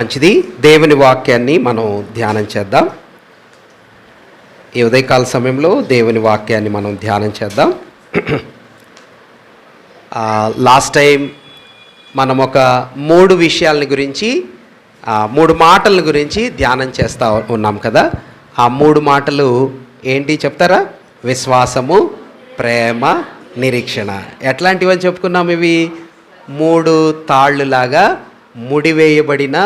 మంచిది. దేవుని వాక్యాన్ని మనం ధ్యానం చేద్దాం. ఈ ఉదయకాల సమయంలో దేవుని వాక్యాన్ని మనం ధ్యానం చేద్దాం. లాస్ట్ టైం మనం ఒక 3 విషయాలని గురించి 3 మాటల గురించి ధ్యానం చేస్తూ ఉన్నాం కదా. ఆ 3 మాటలు ఏంటి చెప్తారా? విశ్వాసము, ప్రేమ, నిరీక్షణ. ఎట్లాంటివని చెప్పుకున్నాం? ఇవి 3 తాళ్ళులాగా ముడివేయబడిన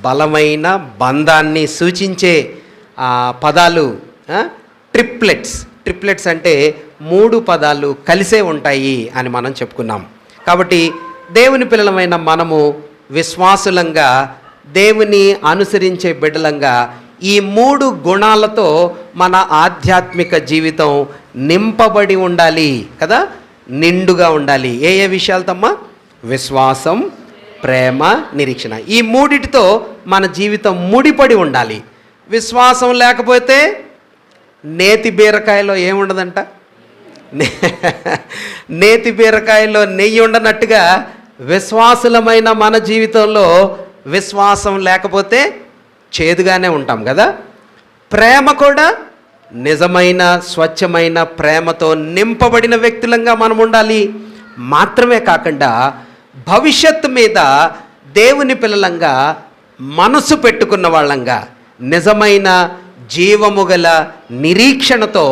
బలమైన బంధాన్ని సూచించే పదాలు. ట్రిప్లెట్స్ అంటే 3 పదాలు కలిసే ఉంటాయి అని మనం చెప్పుకున్నాం. కాబట్టి దేవుని పిల్లలమైన మనము విశ్వాసులంగా, దేవుని అనుసరించే బిడ్డలంగా ఈ 3 గుణాలతో మన ఆధ్యాత్మిక జీవితం నింపబడి ఉండాలి కదా, నిండుగా ఉండాలి. ఏ విషయాలతమ్మా? విశ్వాసం, ప్రేమ, నిరీక్షణ. ఈ 3టితో మన జీవితం ముడిపడి ఉండాలి. విశ్వాసం లేకపోతే నేతి బీరకాయలో ఏముండదంట? నేతి బీరకాయలో నెయ్యి ఉండనట్టుగా విశ్వాసులమైన మన జీవితంలో విశ్వాసం లేకపోతే చేదుగానే ఉంటాం కదా. ప్రేమ కూడా నిజమైన స్వచ్ఛమైన ప్రేమతో నింపబడిన వ్యక్తులంగా మనం ఉండాలి. మాత్రమే కాకుండా భవిష్యత్తు మీద దేవుని పిల్లలంగా మనసు పెట్టుకున్న వాళ్ళంగా నిజమైన జీవము గల నిరీక్షణతో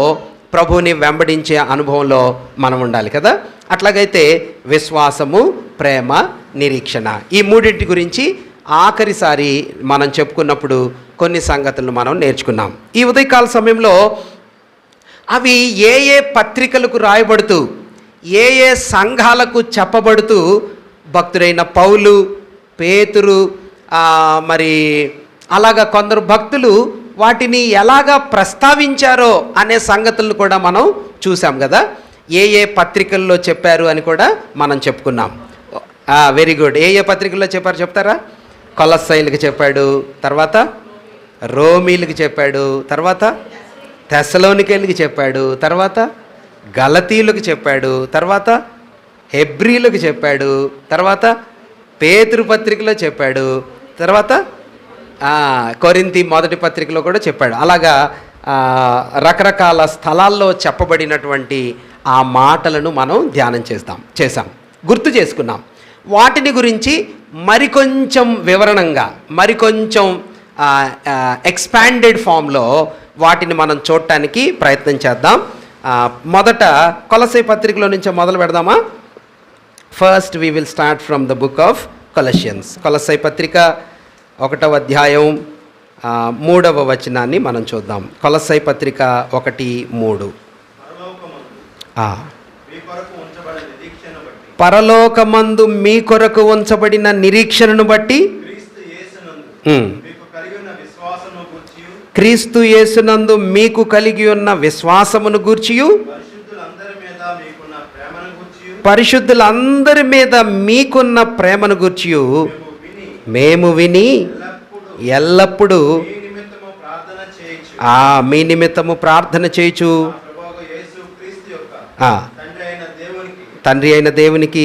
ప్రభువుని వెంబడించే అనుభవంలో మనం ఉండాలి కదా. అట్లాగైతే విశ్వాసము, ప్రేమ, నిరీక్షణ, ఈ 3 గురించి ఆఖరిసారి మనం చెప్పుకున్నప్పుడు కొన్ని సంగతులను మనం నేర్చుకున్నాం. ఈ ఉదయకాల సమయంలో అవి ఏ పత్రికలకు రాయబడుతూ, ఏ సంఘాలకు చెప్పబడుతూ భక్తుడైన పౌలు, పేతురు, మరి అలాగా కొందరు భక్తులు వాటిని ఎలాగా ప్రస్తావించారో అనే సంగతులను కూడా మనం చూసాం కదా. ఏ పత్రికల్లో చెప్పారు అని కూడా మనం చెప్పుకున్నాం. Very good. ఏ పత్రికల్లో చెప్పారు చెప్తారా? కొలస్సైలకు చెప్పాడు, తర్వాత రోమీలకు చెప్పాడు, తర్వాత తెస్సలోనికేయులకు చెప్పాడు, తర్వాత గలతీయులకు చెప్పాడు, తర్వాత హెబ్రీలకు చెప్పాడు, తర్వాత పేతురు పత్రికలో చెప్పాడు, తర్వాత కొరింథీ మొదటి పత్రికలో కూడా చెప్పాడు. అలాగా రకరకాల స్థలాల్లో చెప్పబడినటువంటి ఆ మాటలను మనం ధ్యానం చేసాం, గుర్తు చేసుకున్నాం. వాటిని గురించి మరికొంచెం వివరణంగా, మరికొంచెం ఎక్స్పాండెడ్ ఫామ్లో వాటిని మనం చూడటానికి ప్రయత్నం చేద్దాం. మొదట కొలస్సై పత్రికలో నుంచి మొదలు పెడదామా? First we will start from the book of Colossians. కొలస్సై పత్రిక 1వ అధ్యాయం 3వ వచనాన్ని మనం చూద్దాం. కొలస్సై పత్రిక 1:3. పరలోకమందు మీ కొరకు ఉంచబడిన నిరీక్షణను బట్టి క్రీస్తు యేసునందు మీకు కలిగి ఉన్న విశ్వాసమును గూర్చియు, పరిశుద్ధులందరి మీద మీకున్న ప్రేమను గూర్చియు మేము విని ఎల్లప్పుడూ మీ నిమిత్తము ప్రార్థన చేయుచు తండ్రి అయిన దేవునికి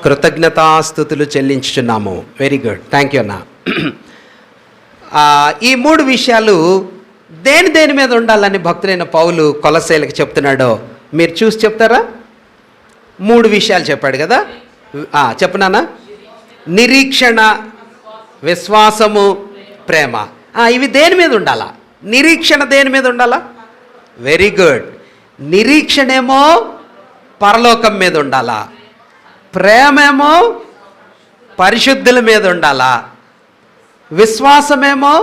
కృతజ్ఞతాస్తుతులు చెల్లించుచున్నాము. వెరీ గుడ్, థ్యాంక్ యూ అన్న. ఈ 3 విషయాలు దేని మీద ఉండాలని భక్తులైన పౌలు కొలస్సైలకు చెప్తున్నాడో మీరు చూసి చెప్తారా? 3 విషయాలు చెప్పాడు కదా. చెప్పునానా? నిరీక్షణ, విశ్వాసము, ప్రేమ. ఇవి దేని మీద ఉండాలా? నిరీక్షణ దేని మీద ఉండాలా? Very good. నిరీక్షణేమో పరలోకం మీద ఉండాలా, ప్రేమేమో పరిశుద్ధుల మీద ఉండాలా, విశ్వాసమేమో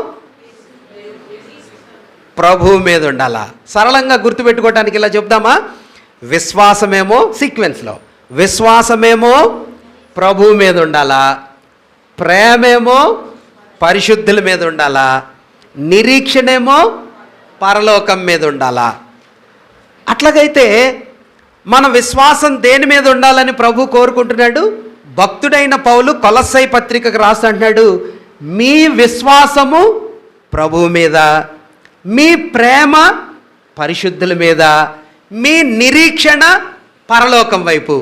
ప్రభువు మీద ఉండాలా. సరళంగా గుర్తుపెట్టుకోవడానికి ఇలా చెప్దామా? విశ్వాసమేమో సీక్వెన్స్లో, విశ్వాసమేమో ప్రభువు మీద ఉండాలా, ప్రేమేమో పరిశుద్ధుల మీద ఉండాలా, నిరీక్షణేమో పరలోకం మీద ఉండాలా. అట్లాగైతే మన విశ్వాసం దేని మీద ఉండాలని ప్రభు కోరుకుంటున్నాడు? భక్తుడైన పౌలు కొలస్సై పత్రికకు రాస్తాడు, మీ విశ్వాసము ప్రభువు మీద, మీ ప్రేమ పరిశుద్ధుల మీద, మీ నిరీక్షణ పరలోకం వైపు.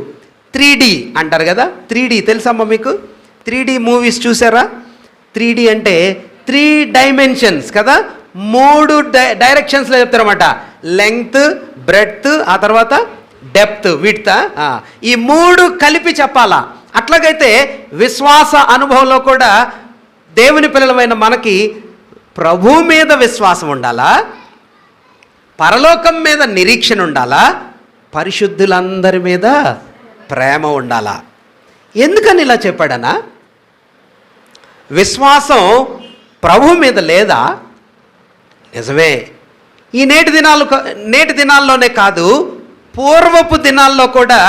3D అంటారు కదా. 3D తెలుసమ్మా మీకు? 3D మూవీస్ చూసారా? 3D అంటే 3 డైమెన్షన్స్ కదా, 3 డైరెక్షన్స్లో చెప్తారన్నమాట. లెంగ్త్, బ్రెడ్త్, ఆ తర్వాత డెప్త్, విడ్త్. ఈ 3 కలిపి చెప్పాలా. అట్లాగైతే విశ్వాస అనుభవంలో కూడా దేవుని పిల్లలమైన మనకి ప్రభు మీద విశ్వాసం ఉండాలా, పరలోకం మీద నిరీక్షణ ఉండాలా, పరిశుద్ధులందరి మీద ప్రేమ ఉండాలా. ఎందుకని ఇలా చెప్పాడనా? విశ్వాసం ప్రభు మీద లేదా? నిజమే. ఈ నేటి దినాల్లోనే కాదు, పూర్వపు దినాల్లో కూడా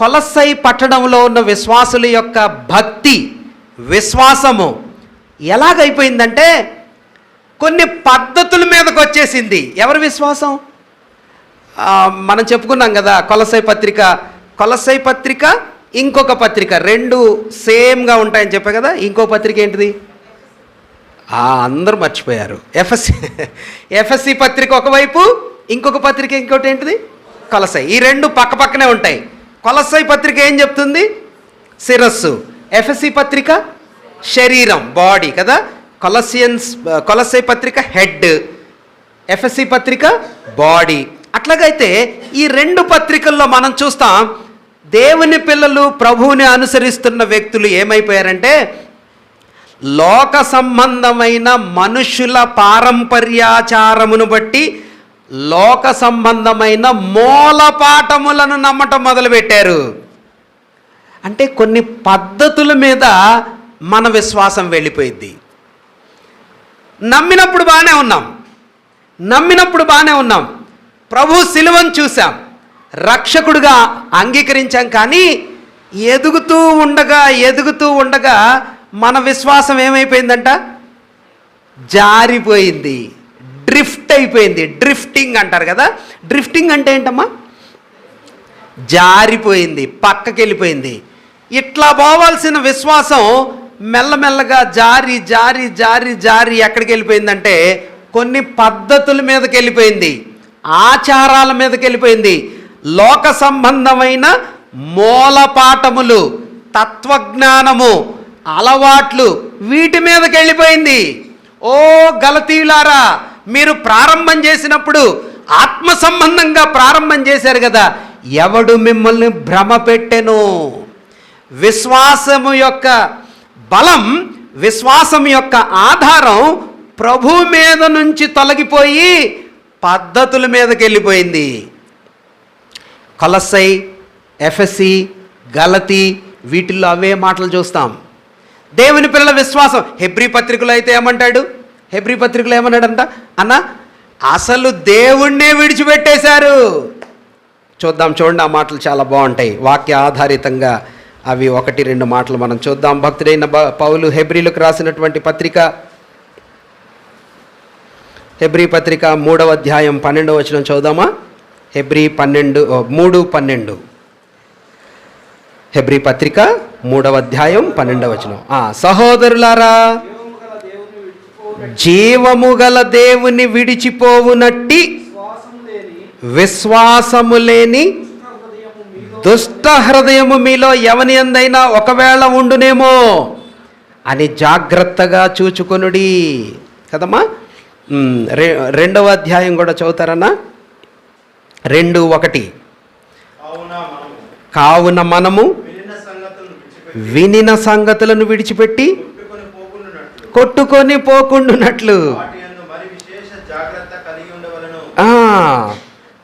కొలస్సై పట్టణంలో ఉన్న విశ్వాసుల యొక్క భక్తి, విశ్వాసము ఎలాగైపోయిందంటే కొన్ని పద్ధతుల మీదకి వచ్చేసింది. ఎవరి విశ్వాసం? మనం చెప్పుకున్నాం కదా, కొలస్సై పత్రిక ఇంకొక పత్రిక 2 సేమ్గా ఉంటాయని చెప్పా కదా. ఇంకో పత్రిక ఏంటిది? అందరూ మర్చిపోయారు. ఎఫ్ఎస్సి పత్రిక ఒకవైపు, ఇంకొక పత్రిక ఇంకోటి ఏంటిది? కొలస్సై. ఈ 2 పక్క పక్కనే ఉంటాయి. కొలస్సై పత్రిక ఏం చెప్తుంది? శిరస్సు. ఎఫ్ఎస్సి పత్రిక శరీరం, బాడీ కదా. కొలస్సై పత్రిక హెడ్, ఎఫ్ఎస్సి పత్రిక బాడీ. అట్లాగైతే ఈ 2 పత్రికల్లో మనం చూస్తాం, దేవుని పిల్లలు ప్రభువుని అనుసరిస్తున్న వ్యక్తులు ఏమైపోయారంటే లోక సంబంధమైన మనుషుల పారంపర్యాచారమును బట్టి లోక సంబంధమైన మూలపాఠములను నమ్మటం మొదలుపెట్టారు. అంటే కొన్ని పద్ధతుల మీద మన విశ్వాసం వెళ్ళిపోయింది. నమ్మినప్పుడు బాగానే ఉన్నాం, ప్రభు శిలువను చూసాం, రక్షకుడుగా అంగీకరించాం. కానీ ఎదుగుతూ ఉండగా మన విశ్వాసం ఏమైపోయిందంట? జారిపోయింది, డ్రిఫ్ట్ అయిపోయింది. డ్రిఫ్టింగ్ అంటారు కదా. డ్రిఫ్టింగ్ అంటే ఏంటమ్మా? జారిపోయింది, పక్కకి వెళ్ళిపోయింది. ఇట్లా పోవాల్సిన విశ్వాసం మెల్లమెల్లగా జారి ఎక్కడికి వెళ్ళిపోయిందంటే కొన్ని పద్ధతుల మీదకి వెళ్ళిపోయింది, ఆచారాల మీదకి వెళ్ళిపోయింది. లోక సంబంధమైన మూలపాఠములు, తత్వజ్ఞానము, అలవాట్లు, వీటి మీదకి వెళ్ళిపోయింది. ఓ గలతీయులారా, మీరు ప్రారంభం చేసినప్పుడు ఆత్మ సంబంధంగా ప్రారంభం చేశారు కదా, ఎవడు మిమ్మల్ని భ్రమ పెట్టెను? విశ్వాసము యొక్క బలం, విశ్వాసం యొక్క ఆధారం ప్రభు మీద నుంచి తొలగిపోయి పద్ధతుల మీదకి వెళ్ళిపోయింది. కొలస్సై, ఎఫెసీ, గలతీ, వీటిల్లో అవే మాటలు చూస్తాం. దేవుని పిల్లల విశ్వాసం హెబ్రీ పత్రికలో అయితే ఏమంటాడు? హెబ్రీ పత్రికలో ఏమన్నాడంట? అసలు దేవుణ్ణే విడిచిపెట్టేశారు. చూడండి, ఆ మాటలు చాలా బాగుంటాయి. వాక్య ఆధారితంగా అవి 1-2 మాటలు మనం చూద్దాం. భక్తుడైన పౌలు హెబ్రీలకు రాసినటువంటి పత్రిక, హెబ్రీ పత్రిక 3వ అధ్యాయం 12వ వచనం చూద్దామా? హెబ్రీ 3:12. హెబ్రీ పత్రిక 3వ అధ్యాయం 12వ వచనం. సహోదరులారా, జీవము గల దేవుని విడిచిపోవునట్టి విశ్వాసము లేని దుష్ట హృదయము మీలో ఎవని అందైనా ఒకవేళ ఉండునేమో అని జాగ్రత్తగా చూచుకొనుడి కదమ్మా. 2వ అధ్యాయం కూడా చదువుతారన్నా? 2:1. కావున మనము వినిన సంగతులను విడిచిపెట్టి కొట్టుకొని పోకుండునట్లు.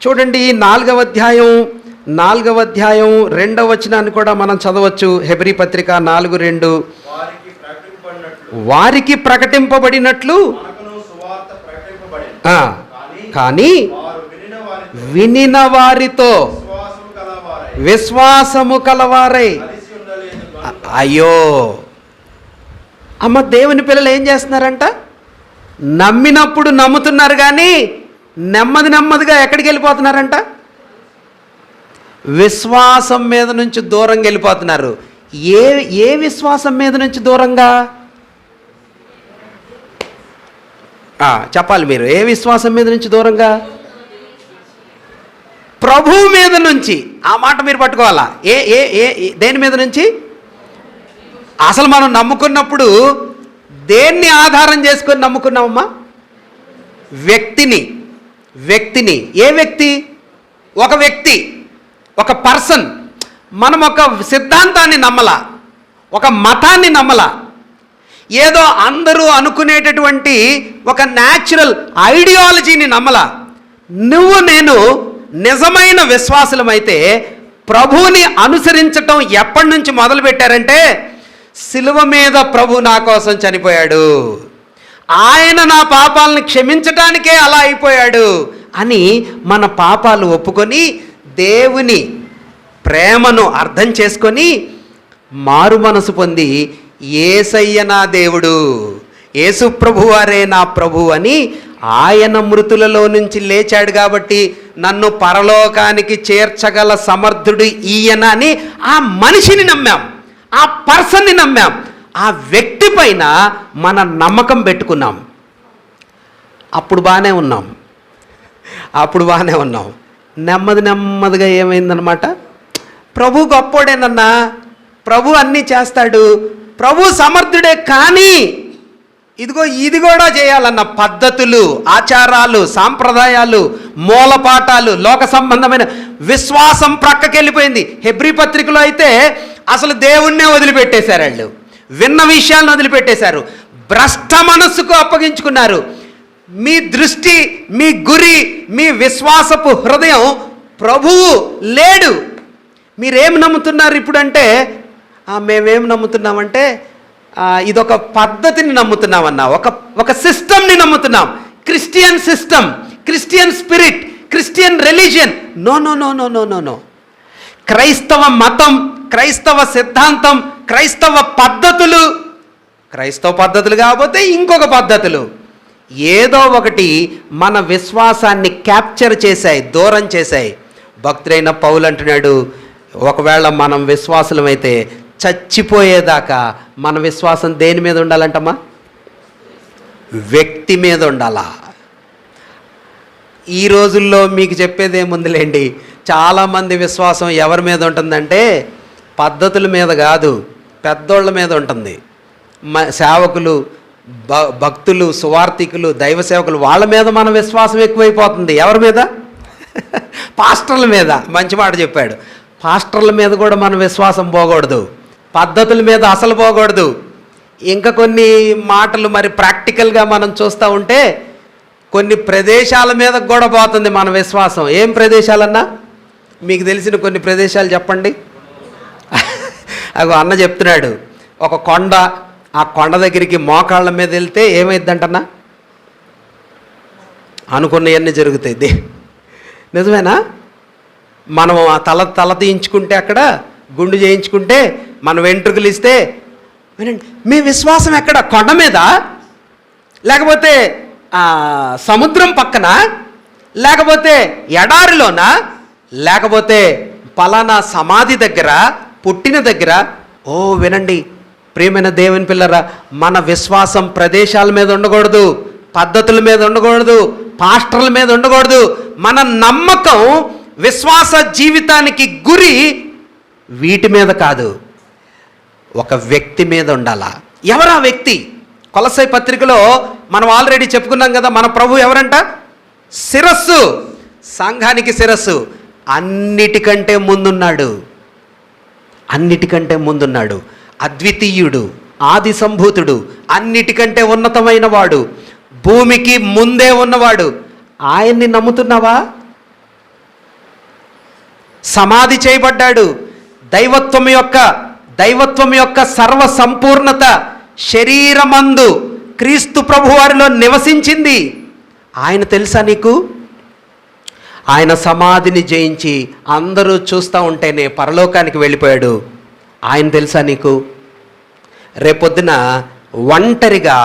చూడండి, 4వ అధ్యాయం 2వ వచనాన్ని కూడా మనం చదవచ్చు. హెబ్రీ పత్రిక 4:2. వారికి ప్రకటింపబడినట్లు కానీ వినిన వారితో విశ్వాసము కలవారై. అయ్యో అమ్మ, దేవుని పిల్లలు ఏం చేస్తున్నారంట? నమ్మినప్పుడు నమ్ముతున్నారు కానీ నెమ్మదిగా ఎక్కడికి వెళ్ళిపోతున్నారంట? విశ్వాసం మీద నుంచి దూరంగా వెళ్ళిపోతున్నారు. ఏ విశ్వాసం మీద నుంచి దూరంగా? చెప్పాలి మీరు. ఏ విశ్వాసం మీద నుంచి దూరంగా? ప్రభు మీద నుంచి. ఆ మాట మీరు పట్టుకోవాలా. దేని మీద నుంచి? అసలు మనం నమ్ముకున్నప్పుడు దేన్ని ఆధారం చేసుకొని నమ్ముకున్నామమ్మా? వ్యక్తిని. ఏ వ్యక్తి? ఒక వ్యక్తి, ఒక పర్సన్. మనం ఒక సిద్ధాంతాన్ని నమ్మలా, ఒక మతాన్ని నమ్మలా, ఏదో అందరూ అనుకునేటటువంటి ఒక న్యాచురల్ ఐడియాలజీని నమ్మలా. నువ్వు నేను నిజమైన విశ్వాసులమైతే ప్రభువుని అనుసరించటం ఎప్పటి నుంచి మొదలుపెట్టారంటే, సిలువ మీద ప్రభు నా కోసం చనిపోయాడు, ఆయన నా పాపాలను క్షమించటానికే అలా అయిపోయాడు అని మన పాపాలు ఒప్పుకొని దేవుని ప్రేమను అర్థం చేసుకొని మారు మనసు పొంది యేసయ్య నా దేవుడు, యేసు ప్రభువారే నా ప్రభు అని ఆయన మృతులలో నుంచి లేచాడు కాబట్టి నన్ను పరలోకానికి చేర్చగల సమర్థుడు ఈయన అని ఆ మనిషిని నమ్మాం, ఆ పర్సన్ని నమ్మాం, ఆ వ్యక్తి పైన మన నమ్మకం పెట్టుకున్నాం. అప్పుడు బాగానే ఉన్నాం. నెమ్మదిగా ఏమైందనమాట, ప్రభు గొప్పోడేనన్నా, ప్రభు అన్నీ చేస్తాడు, ప్రభు సమర్థుడే, కానీ ఇది కూడా చేయాలన్న పద్ధతులు, ఆచారాలు, సాంప్రదాయాలు, మూలపాఠాలు, లోక సంబంధమైన విశ్వాసం ప్రక్కకెళ్ళిపోయింది. హెబ్రీ పత్రికలో అయితే అసలు దేవుణ్ణే వదిలిపెట్టేశారు, వాళ్ళు విన్న విషయాలను వదిలిపెట్టేశారు, భ్రష్ట మనస్సుకు అప్పగించుకున్నారు. మీ దృష్టి, మీ గురి, మీ విశ్వాసపు హృదయం ప్రభువు లేడు. మీరేం నమ్ముతున్నారు ఇప్పుడంటే, మేమేం నమ్ముతున్నామంటే ఇదొక పద్ధతిని నమ్ముతున్నామన్నా, ఒక సిస్టమ్ని నమ్ముతున్నాం. Christian system, Christian spirit, Christian religion. No. క్రైస్తవ మతం, క్రైస్తవ సిద్ధాంతం, క్రైస్తవ పద్ధతులు కాకపోతే ఇంకొక పద్ధతులు ఏదో ఒకటి మన విశ్వాసాన్ని క్యాప్చర్ చేశాయి, దూరం చేశాయి. భక్తుడైన పౌలు అంటున్నాడు, ఒకవేళ మనం విశ్వాసులమైతే చచ్చిపోయేదాకా మన విశ్వాసం దేని మీద ఉండాలంటమ్మా? వ్యక్తి మీద ఉండాలా. ఈ రోజుల్లో మీకు చెప్పేది ఏముందిలేండి, చాలామంది విశ్వాసం ఎవరి మీద ఉంటుందంటే పద్ధతుల మీద కాదు, పెద్దోళ్ళ మీద ఉంటుంది. సేవకులు, భక్తులు, సువార్థికులు, దైవ సేవకులు, వాళ్ళ మీద మన విశ్వాసం ఎక్కువైపోతుంది. ఎవరి మీద? పాస్టర్ల మీద. మంచి మాట చెప్పాడు. పాస్టర్ల మీద కూడా మన విశ్వాసం పోకూడదు, పద్ధతుల మీద అసలు పోకూడదు. ఇంకా కొన్ని మాటలు మరి ప్రాక్టికల్గా మనం చూస్తూ ఉంటే కొన్ని ప్రదేశాల మీద కూడా పోతుంది మన విశ్వాసం. ఏం ప్రదేశాలన్నా మీకు తెలిసిన కొన్ని ప్రదేశాలు చెప్పండి. అగో అన్న చెప్తున్నాడు, ఒక కొండ, ఆ కొండ దగ్గరికి మోకాళ్ళ మీద వెళ్తే ఏమైందంటన్నా? అనుకున్నవన్నీ జరుగుతాయి. నిజమేనా? మనం ఆ తల తీయించుకుంటే, అక్కడ గుండు చేయించుకుంటే, మన వెంట్రుకలు ఇస్తే, వినండి, మీ విశ్వాసం ఎక్కడ? కొండ మీద, లేకపోతే సముద్రం పక్కన, లేకపోతే ఎడారిలోనా, లేకపోతే పలానా సమాధి దగ్గర, పుట్టిన దగ్గర? ఓ వినండి ప్రియమైన దేవుని పిల్లరా, మన విశ్వాసం ప్రదేశాల మీద ఉండకూడదు, పద్ధతుల మీద ఉండకూడదు, పాస్టర్ల మీద ఉండకూడదు. మన నమ్మకం, విశ్వాస జీవితానికి గురి వీటి మీద కాదు, ఒక వ్యక్తి మీద ఉండాలా. ఎవరా వ్యక్తి? కొలస్సై పత్రికలో మనం ఆల్రెడీ చెప్పుకున్నాం కదా, మన ప్రభు ఎవరంట? శిరస్సు, సంఘానికి శిరస్సు. అన్నిటికంటే ముందున్నాడు, అద్వితీయుడు, ఆది సంభూతుడు, అన్నిటికంటే ఉన్నతమైన వాడు, భూమికి ముందే ఉన్నవాడు. ఆయన్ని నమ్ముతున్నావా? సమాధి చేయబడ్డాడు. దైవత్వం యొక్క సర్వ సంపూర్ణత శరీరమందు క్రీస్తు ప్రభువారిలో నివసించింది. ఆయన తెలుసా నీకు? ఆయన సమాధిని జయించి అందరూ చూస్తూ ఉంటేనే పరలోకానికి వెళ్ళిపోయాడు. ఆయన తెలుసా నీకు? రేపొద్దున ఒంటరిగా,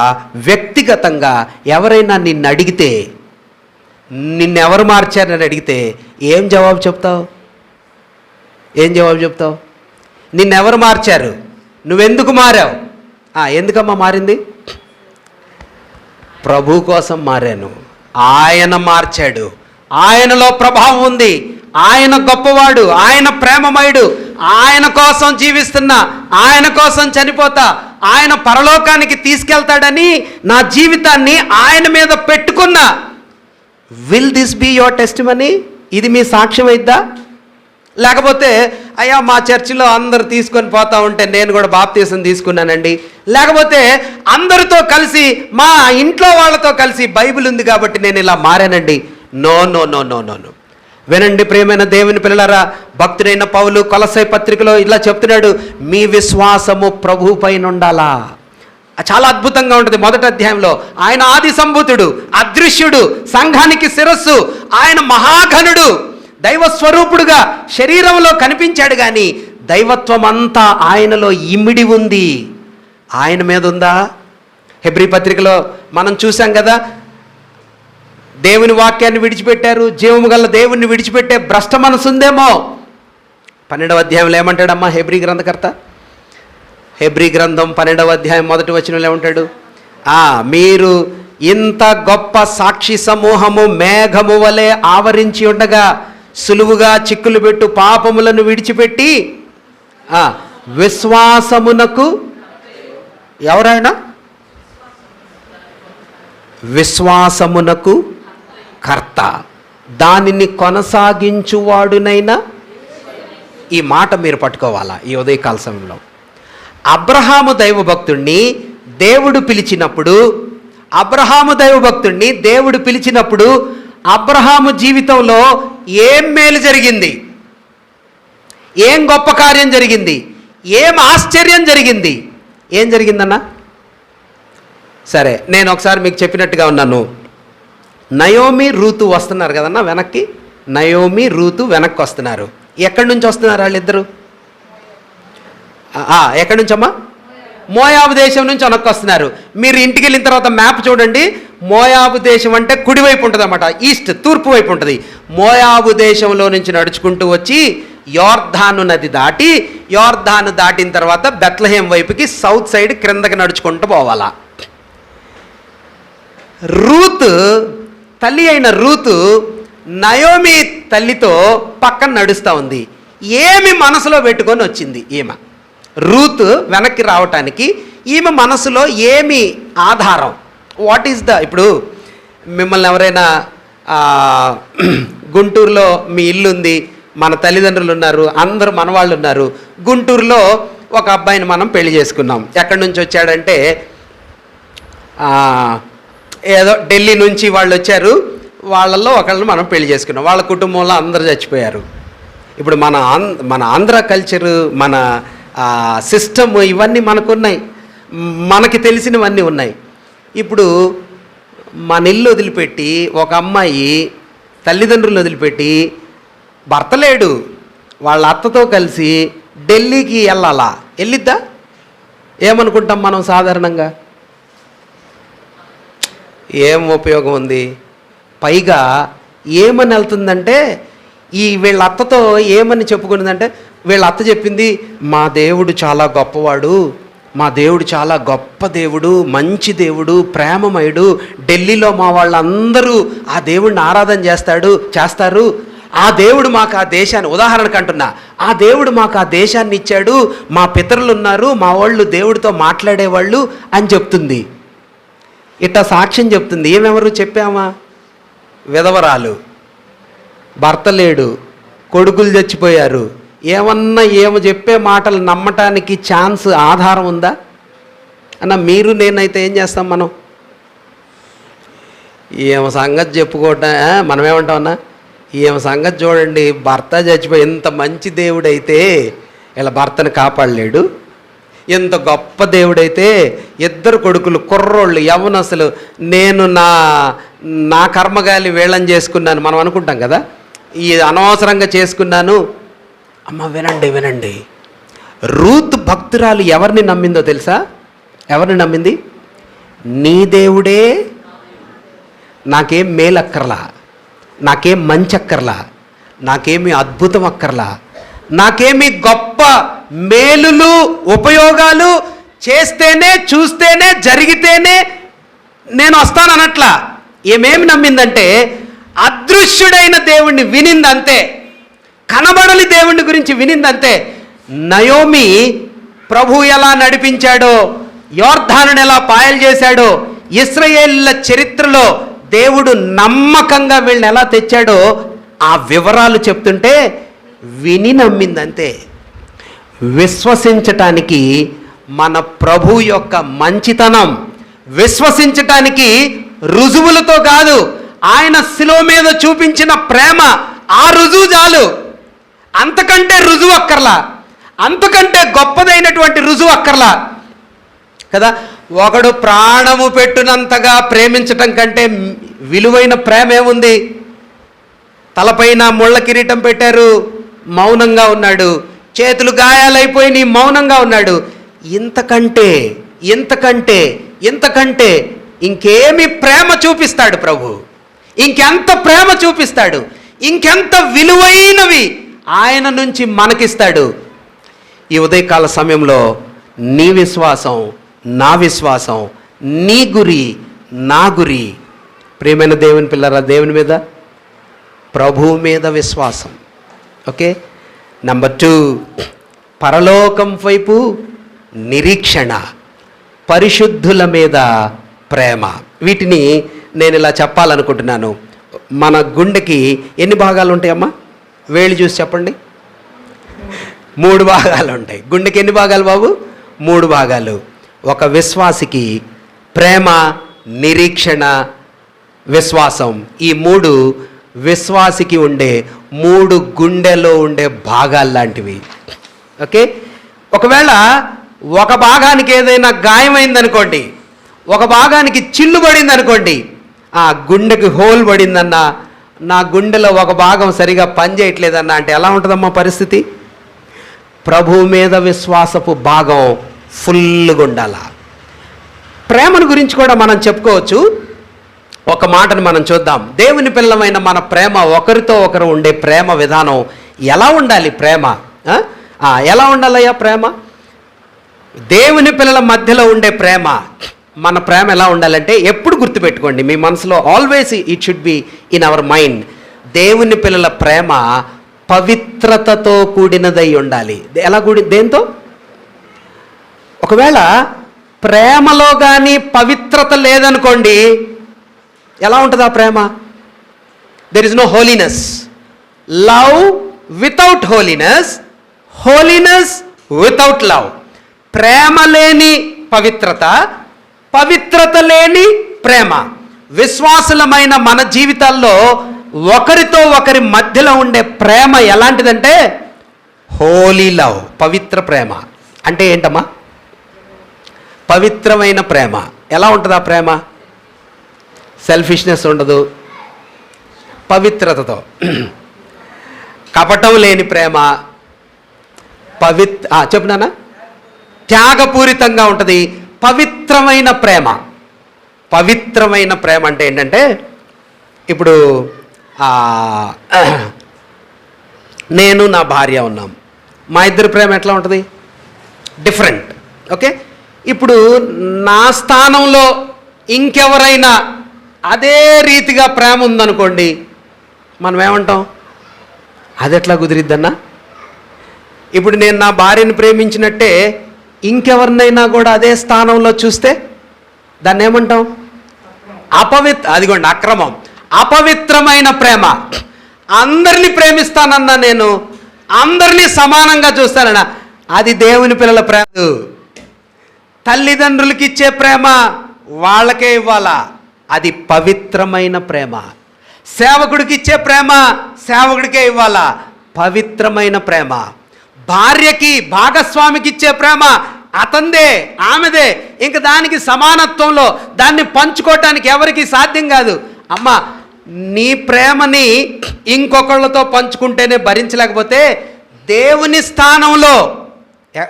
వ్యక్తిగతంగా ఎవరైనా నిన్ను అడిగితే, నిన్నెవరు మార్చారని అడిగితే ఏం జవాబు చెప్తావు? నిన్నెవరు మార్చారు? నువ్వెందుకు మారావు? ఎందుకమ్మా మారింది? ప్రభు కోసం మారాను. ఆయన మార్చాడు, ఆయనలో ప్రభావం ఉంది, ఆయన గొప్పవాడు, ఆయన ప్రేమమయుడు, ఆయన కోసం జీవిస్తున్నా, ఆయన కోసం చనిపోతా, ఆయన పరలోకానికి తీసుకెళ్తాడని నా జీవితాన్ని ఆయన మీద పెట్టుకున్నా. Will this be your testimony? ఇది మీ సాక్ష్యం అయిద్దా? లేకపోతే అయ్యా మా చర్చిలో అందరు తీసుకొని పోతా ఉంటే నేను కూడా బాప్తీసం తీసుకున్నానండి, లేకపోతే అందరితో కలిసి మా ఇంట్లో వాళ్ళతో కలిసి బైబిల్ ఉంది కాబట్టి నేను ఇలా మారానండి. No no no no no no. వినండి ప్రియమైన దేవుని పిల్లలారా, భక్తుడైన పౌలు కొలస్సై పత్రికలో ఇలా చెప్తున్నాడు, మీ విశ్వాసము ప్రభు పైన ఉండాలా. చాలా అద్భుతంగా ఉంటుంది. మొదటి అధ్యాయంలో ఆయన ఆది సంభూతుడు, అదృశ్యుడు, సంఘానికి శిరస్సు, ఆయన మహాఘనుడు, దైవస్వరూపుడుగా శరీరంలో కనిపించాడు, కానీ దైవత్వం అంతా ఆయనలో ఇమిడి ఉంది. ఆయన మీద ఉందా? హెబ్రీ పత్రికలో మనం చూసాం కదా, దేవుని వాక్యాన్ని విడిచిపెట్టారు, జీవము గల దేవుణ్ణి విడిచిపెట్టే భ్రష్ట మనసు ఉందేమో. 12వ అధ్యాయంలో ఏమంటాడమ్మా హెబ్రీ గ్రంథకర్త? హెబ్రీ గ్రంథం 12వ అధ్యాయం 1వ వచనంలో ఏమంటాడు? మీరు ఇంత గొప్ప సాక్షి సమూహము మేఘము వలె ఆవరించి ఉండగా సులువుగా చిక్కులు పెట్టు పాపములను విడిచిపెట్టి విశ్వాసమునకు, ఎవరైనా విశ్వాసమునకు కర్త, దానిని కొనసాగించువాడునైనా. ఈ మాట మీరు పట్టుకోవాలా ఈ ఉదయకాల సమయంలో. అబ్రహాము దైవభక్తుణ్ణి దేవుడు పిలిచినప్పుడు, అబ్రహాము జీవితంలో ఏం మేలు జరిగింది? ఏం గొప్ప కార్యం జరిగింది? ఏం ఆశ్చర్యం జరిగింది? ఏం జరిగిందన్నా? సరే, నేను ఒకసారి మీకు చెప్పినట్టుగా ఉన్నాను. నయోమి రూతు వస్తున్నారు కదన్నా వెనక్కి. నయోమి రూతు వెనక్కి వస్తున్నారు. ఎక్కడి నుంచి వస్తున్నారు వాళ్ళిద్దరు? ఎక్కడి నుంచమ్మా? మోయాబు దేశం నుంచి వెనక్కి వస్తున్నారు. మీరు ఇంటికి వెళ్ళిన తర్వాత మ్యాప్ చూడండి. మోయాబు దేశం అంటే కుడివైపు ఉంటుంది అన్నమాట, ఈస్ట్ తూర్పు వైపు ఉంటుంది. మోయాబు దేశంలో నుంచి నడుచుకుంటూ వచ్చి యోర్ధాను నది దాటి, యోర్ధాను దాటిన తర్వాత బెత్లెహేం వైపుకి సౌత్ సైడ్ క్రిందకి నడుచుకుంటూ పోవాలా. రూతు తల్లి అయిన రూతు నయోమి తల్లితో పక్కన నడుస్తూ ఉంది. ఏమి మనసులో పెట్టుకొని వచ్చింది ఈమె? రూతు వెనక్కి రావటానికి ఈమె మనసులో ఏమి ఆధారం? వాట్ ఈస్ ద, ఇప్పుడు మిమ్మల్ని ఎవరైనా గుంటూరులో మీ ఇల్లు ఉంది, మన తల్లిదండ్రులు ఉన్నారు, అందరూ మనవాళ్ళు ఉన్నారు. గుంటూరులో ఒక అబ్బాయిని మనం పెళ్లి చేసుకున్నాం. ఎక్కడి నుంచి వచ్చాడంటే ఏదో ఢిల్లీ నుంచి వాళ్ళు వచ్చారు. వాళ్ళల్లో ఒకళ్ళని మనం పెళ్లి చేసుకున్నాం. వాళ్ళ కుటుంబంలో అందరూ చచ్చిపోయారు. ఇప్పుడు మన ఆంధ్ర కల్చరు, మన సిస్టమ్, ఇవన్నీ మనకున్నాయి, మనకి తెలిసినవన్నీ ఉన్నాయి. ఇప్పుడు మన ఇల్లు వదిలిపెట్టి ఒక అమ్మాయి తల్లిదండ్రులు వదిలిపెట్టి, భర్త లేడు, వాళ్ళ అత్తతో కలిసి ఢిల్లీకి వెళ్ళాలా? వెళ్ళిద్దా? ఏమనుకుంటాం మనం సాధారణంగా? ఏం ఉపయోగం ఉంది? పైగా ఏమని వెళ్తుందంటే, వీళ్ళ అత్తతో ఏమని చెప్పుకున్నదంటే, వీళ్ళ అత్త చెప్పింది, మా దేవుడు చాలా గొప్పవాడు, మా దేవుడు చాలా గొప్ప దేవుడు, మంచి దేవుడు, ప్రేమమయుడు, ఢిల్లీలో మా వాళ్ళందరూ ఆ దేవుడిని ఆరాధన చేస్తారు, ఆ దేవుడు మాకు ఆ దేశాన్ని, ఉదాహరణకు అంటున్నా, ఆ దేవుడు మాకు ఆ దేశాన్ని ఇచ్చాడు, మా పితరులు ఉన్నారు, మా వాళ్ళు దేవుడితో మాట్లాడేవాళ్ళు అని చెప్తుంది. ఇట్లా సాక్ష్యం చెప్తుంది. ఏమెవరు చెప్పామా? విధవరాలు, భర్త లేడు, కొడుకులు చచ్చిపోయారు. ఏమన్నా ఏమో చెప్పే మాటలు నమ్మటానికి ఛాన్స్, ఆధారం ఉందా అన్న? మీరు నేనైతే ఏం చేస్తాం మనం? ఏమో సంగతి చెప్పుకోవటం, మనం ఏమంటామన్నా, ఏమో సంగతి చూడండి, భర్త చచ్చిపోయి ఎంత మంచి దేవుడైతే ఇలా భర్తను కాపాడలేడు, ఎంత గొప్ప దేవుడైతే ఇద్దరు కొడుకులు కుర్రోళ్ళు యవ్వనస్తులు, నేను నా కర్మగాలి వేళం చేసుకున్నాను మనం అనుకుంటాం కదా, ఈ అనవసరంగా చేసుకున్నాను. అమ్మ వినండి, రూత్ భక్తురాలు ఎవరిని నమ్మిందో తెలుసా? ఎవరిని నమ్మింది? నీ దేవుడే, నాకేం మేలు అక్కర్లా, నాకేం మంచి అక్కర్లా, నాకేమి అద్భుతం అక్కర్లా, నాకేమి గొప్ప మేలులు ఉపయోగాలు చేస్తేనే, చూస్తేనే, జరిగితేనే నేను వస్తానన్నట్లా. ఏమేమి నమ్మిందంటే, అదృశ్యుడైన దేవుణ్ణి వినిందంతే, కనబడని దేవుని గురించి వినిందంతే. నయోమి ప్రభు ఎలా నడిపించాడో, యోర్ధానుని ఎలా పాయలు చేశాడో, ఇశ్రాయేలుల చరిత్రలో దేవుడు నమ్మకంగా వీళ్ళని ఎలా తెచ్చాడో ఆ వివరాలు చెప్తుంటే విని నమ్మిందంతే. విశ్వసించటానికి మన ప్రభు యొక్క మంచితనం, విశ్వసించటానికి రుజువులతో కాదు, ఆయన శిలువ మీద చూపించిన ప్రేమ, ఆ రుజువు చాలు. అంతకంటే రుజువు అక్కర్లా, అంతకంటే గొప్పదైనటువంటి రుజువు అక్కర్లా కదా. ఒకడు ప్రాణము పెట్టునంతగా ప్రేమించటం కంటే విలువైన ప్రేమ ఏముంది? తలపైన ముళ్ళ కిరీటం పెట్టారు, మౌనంగా ఉన్నాడు. చేతులు గాయాలైపోయి మౌనంగా ఉన్నాడు. ఇంతకంటే ఇంతకంటే ఇంతకంటే ఇంకేమి ప్రేమ చూపిస్తాడు ప్రభు? ఇంకెంత ప్రేమ చూపిస్తాడు? ఇంకెంత విలువైనవి ఆయన నుంచి మనకిస్తాడు? ఈ ఉదయకాల సమయంలో నీ విశ్వాసం, నా విశ్వాసం, నీ గురి, నా గురి, ప్రియమైన దేవుని పిల్లరా, దేవుని మీద, ప్రభువు మీద విశ్వాసం. ఓకే. నంబర్ 2, పరలోకం వైపు నిరీక్షణ, పరిశుద్ధుల మీద ప్రేమ. వీటిని నేను ఇలా చెప్పాలనుకుంటున్నాను. మన గుండెకి ఎన్ని భాగాలు ఉంటాయమ్మా? వేళ్ళు చూసి చెప్పండి. 3 భాగాలు ఉంటాయి. గుండెకి ఎన్ని భాగాలు బాబు? 3 భాగాలు. ఒక విశ్వాసికి ప్రేమ, నిరీక్షణ, విశ్వాసం, ఈ 3 విశ్వాసికి ఉండే 3 గుండెలో ఉండే భాగాలు లాంటివి. ఓకే. ఒకవేళ ఒక భాగానికి ఏదైనా గాయమైందనుకోండి, ఒక భాగానికి చిల్లు పడింది అనుకోండి, ఆ గుండెకి హోల్ పడిందన్నా, నా గుండెలో ఒక భాగం సరిగా పనిచేయట్లేదన్నా అంటే ఎలా ఉంటుందమ్మా పరిస్థితి? ప్రభు మీద విశ్వాసపు భాగం ఫుల్గా ఉండాల. ప్రేమను గురించి కూడా మనం చెప్పుకోవచ్చు. ఒక మాటను మనం చూద్దాం. దేవుని పిల్లమైన మన ప్రేమ, ఒకరితో ఒకరు ఉండే ప్రేమ విధానం ఎలా ఉండాలి? ప్రేమ ఎలా ఉండాలయ్యా? ప్రేమ, దేవుని పిల్లల మధ్యలో ఉండే ప్రేమ, మన ప్రేమ ఎలా ఉండాలంటే, ఎప్పుడు గుర్తుపెట్టుకోండి మీ మనసులో, always it should be in our mind. దేవుని పిల్లల ప్రేమ పవిత్రతతో కూడినదై ఉండాలి. ఎలా దేంతో? ఒకవేళ ప్రేమలో కానీ పవిత్రత లేదనుకోండి, ఎలా ఉంటుంది ఆ ప్రేమ? There is no holiness. Love without holiness, holiness without love. ప్రేమ లేని పవిత్రత, పవిత్రత లేని ప్రేమ. విశ్వాసులమైన మన జీవితాల్లో ఒకరితో ఒకరి మధ్యలో ఉండే ప్రేమ ఎలాంటిదంటే హోలీ లవ్, పవిత్ర ప్రేమ. అంటే ఏంటమ్మా? పవిత్రమైన ప్రేమ. ఎలా ఉంటుంది ఆ ప్రేమ? సెల్ఫిష్నెస్ ఉండదు, పవిత్రతతో, కపటం లేని ప్రేమ, చెప్పునానా, త్యాగపూరితంగా ఉంటుంది. పవిత్రమైన ప్రేమ. పవిత్రమైన ప్రేమ అంటే ఏంటంటే, ఇప్పుడు నేను నా భార్య ఉన్నాం, మా ఇద్దరి ప్రేమ ఎట్లా ఉంటుంది? డిఫరెంట్. ఓకే. ఇప్పుడు నా స్థానంలో ఇంకెవరైనా అదే రీతిగా ప్రేమ ఉందనుకోండి, మనం ఏమంటాం? అది ఎట్లా కుదిరిద్దన్నా? ఇప్పుడు నేను నా భార్యను ప్రేమించినట్టే ఇంకెవరినైనా కూడా అదే స్థానంలో చూస్తే దాన్ని ఏమంటాం? అదిగోండి, అక్రమం, అపవిత్రమైన ప్రేమ. అందరినీ ప్రేమిస్తానన్నా, నేను అందరినీ సమానంగా చూస్తానన్నా, అది దేవుని పిల్లల ప్రేమ. తల్లిదండ్రులకి ఇచ్చే ప్రేమ వాళ్ళకే ఇవ్వాలా, అది పవిత్రమైన ప్రేమ. సేవకుడికి ఇచ్చే ప్రేమ సేవకుడికే ఇవ్వాలా, పవిత్రమైన ప్రేమ. భార్యకి, భాగస్వామికి ఇచ్చే ప్రేమ అతందే, ఆమెదే. ఇంక దానికి సమానత్వంలో దాన్ని పంచుకోవటానికి ఎవరికి సాధ్యం కాదు. అమ్మ, నీ ప్రేమని ఇంకొకళ్ళతో పంచుకుంటేనే భరించలేకపోతే, దేవుని స్థానంలో,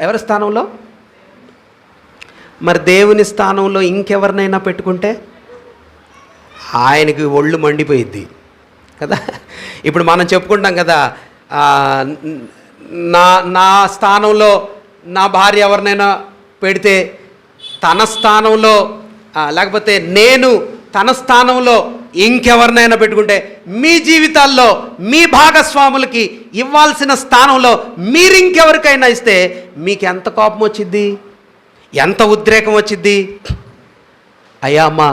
ఎవరి స్థానంలో? మరి దేవుని స్థానంలో ఇంకెవరినైనా పెట్టుకుంటే ఆయనకి ఒళ్ళు మండిపోయిద్ది కదా. ఇప్పుడు మనం చెప్పుకుంటాం కదా, నా స్థానంలో నా భార్య ఎవరినైనా పెడితే, తన స్థానంలో లేకపోతే నేను తన స్థానంలో ఇంకెవరినైనా పెట్టుకుంటే మీ జీవితాల్లో మీ భాగస్వాములకి ఇవ్వాల్సిన స్థానంలో మీరు ఇంకెవరికైనా ఇస్తే మీకు ఎంత కోపం వచ్చిద్ది, ఎంత ఉద్రేకం వచ్చిద్ది? అయ్యా అమ్మా,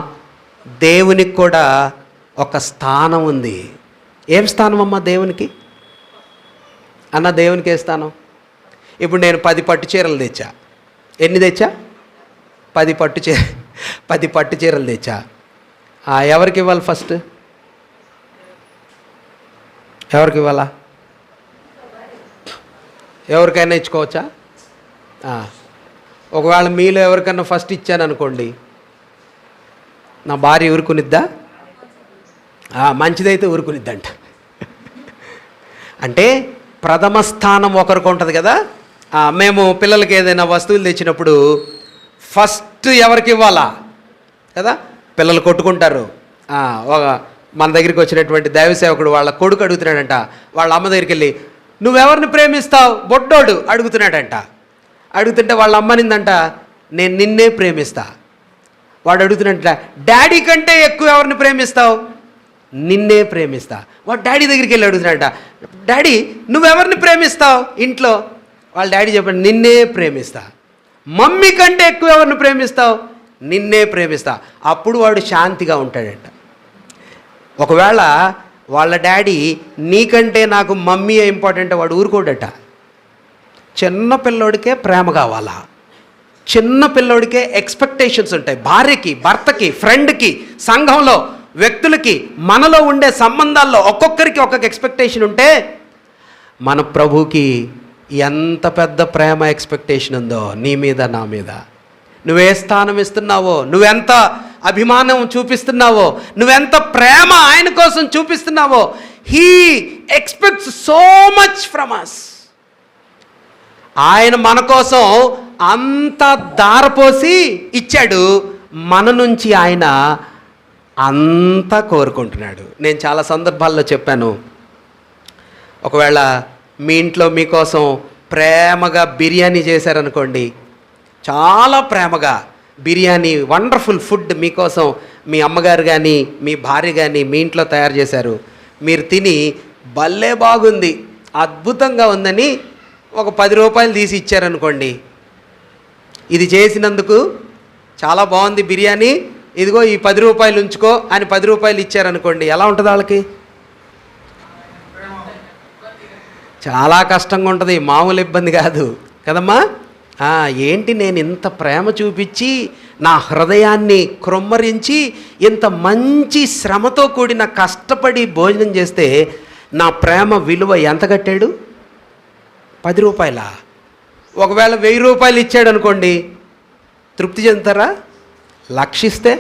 దేవునికి కూడా ఒక స్థానం ఉంది. ఏం స్థానం అమ్మా దేవునికి? అన్న దేవునికి ఏ స్థానం? ఇప్పుడు నేను 10 పట్టు చీరలు తెచ్చా. ఎన్ని తెచ్చా? 10 పట్టు చీరలు తెచ్చా. ఎవరికి ఇవ్వాలి? ఫస్ట్ ఎవరికి ఇవ్వాలా? ఎవరికైనా ఇచ్చుకోవచ్చా? ఒకవేళ మీలో ఎవరికైనా ఫస్ట్ ఇచ్చాను అనుకోండి, నా భార్య ఊరుకునిద్దా? మంచిదైతే ఊరుకునిద్దంట. అంటే ప్రథమ స్థానం ఒకరికి ఉంటుంది కదా. మేము పిల్లలకి ఏదైనా వస్తువులు తెచ్చినప్పుడు ఫస్ట్ ఎవరికి ఇవ్వాలా కదా? పిల్లలు కొట్టుకుంటారు. మన దగ్గరికి వచ్చినటువంటి దైవ సేవకుడు వాళ్ళ కొడుకు అడుగుతున్నాడంట. వాళ్ళ అమ్మ దగ్గరికి వెళ్ళి, నువ్వెవరిని ప్రేమిస్తావు బొడ్డోడు అడుగుతున్నాడంట. అడుగుతుంటే వాళ్ళ అమ్మనిందంట, నేను నిన్నే ప్రేమిస్తా. వాడు అడుగుతున్నట్ట, డాడీ కంటే ఎక్కువ ఎవరిని ప్రేమిస్తావు? నిన్నే ప్రేమిస్తా. వాడు డాడీ దగ్గరికి వెళ్ళి అడుగుతున్నాడంట, డాడీ నువ్వెవరిని ప్రేమిస్తావు ఇంట్లో? వాళ్ళ డాడీ చెప్పండి, నిన్నే ప్రేమిస్తా. మమ్మీ కంటే ఎక్కువ ఎవరిని ప్రేమిస్తావు? నిన్నే ప్రేమిస్తా. అప్పుడు వాడు శాంతిగా ఉంటాడంట. ఒకవేళ వాళ్ళ డాడీ నీకంటే నాకు మమ్మీ ఇంపార్టెంట్, వాడు ఊరుకోడట. చిన్న పిల్లోడికే ప్రేమ కావాలా? చిన్న పిల్లోడికే ఎక్స్పెక్టేషన్స్ ఉంటాయి. భార్యకి, భర్తకి, ఫ్రెండ్కి, సంఘంలో వ్యక్తులకి, మనలో ఉండే సంబంధాల్లో ఒక్కొక్కరికి ఒక్కొక్క ఎక్స్పెక్టేషన్ ఉంటే, మన ప్రభుకి ఎంత పెద్ద ప్రేమ ఎక్స్పెక్టేషన్ ఉందో నీ మీద, నా మీద. నువ్వే స్థానం ఇస్తున్నావో, నువ్వెంత అభిమానం చూపిస్తున్నావో, నువ్వెంత ప్రేమ ఆయన కోసం చూపిస్తున్నావో, he expects so much from us. ఆయన మన కోసం అంత దారపోసి ఇచ్చాడు. మన నుంచి ఆయన అంతా కోరుకుంటున్నాడు. నేను చాలా సందర్భాల్లో చెప్పాను, ఒకవేళ మీ ఇంట్లో మీకోసం ప్రేమగా బిర్యానీ చేశారనుకోండి, చాలా ప్రేమగా బిర్యానీ, వండర్ఫుల్ ఫుడ్ మీకోసం మీ అమ్మగారు కానీ మీ భార్య కానీ మీ ఇంట్లో తయారు చేశారు. మీరు తిని భలే బాగుంది, అద్భుతంగా ఉందని ఒక 10 రూపాయలు తీసి ఇచ్చారనుకోండి, ఇది చేసినందుకు చాలా బాగుంది బిర్యానీ, ఇదిగో ఈ 10 రూపాయలు ఉంచుకో అని 10 రూపాయలు ఇచ్చారనుకోండి, ఎలా ఉంటుంది వాళ్ళకి? చాలా కష్టంగా ఉంటుంది, మామూలు ఇబ్బంది కాదు కదమ్మా. ఏంటి నేను ఇంత ప్రేమ చూపించి నా హృదయాన్ని క్రొమ్మరించి ఇంత మంచి శ్రమతో కూడిన కష్టపడి భోజనం చేస్తే నా ప్రేమ విలువ ఎంత కట్టాడు? 10 రూపాయలా? ఒకవేళ 1000 రూపాయలు ఇచ్చాడు అనుకోండి, తృప్తి చెందుతారా? లక్షిస్తే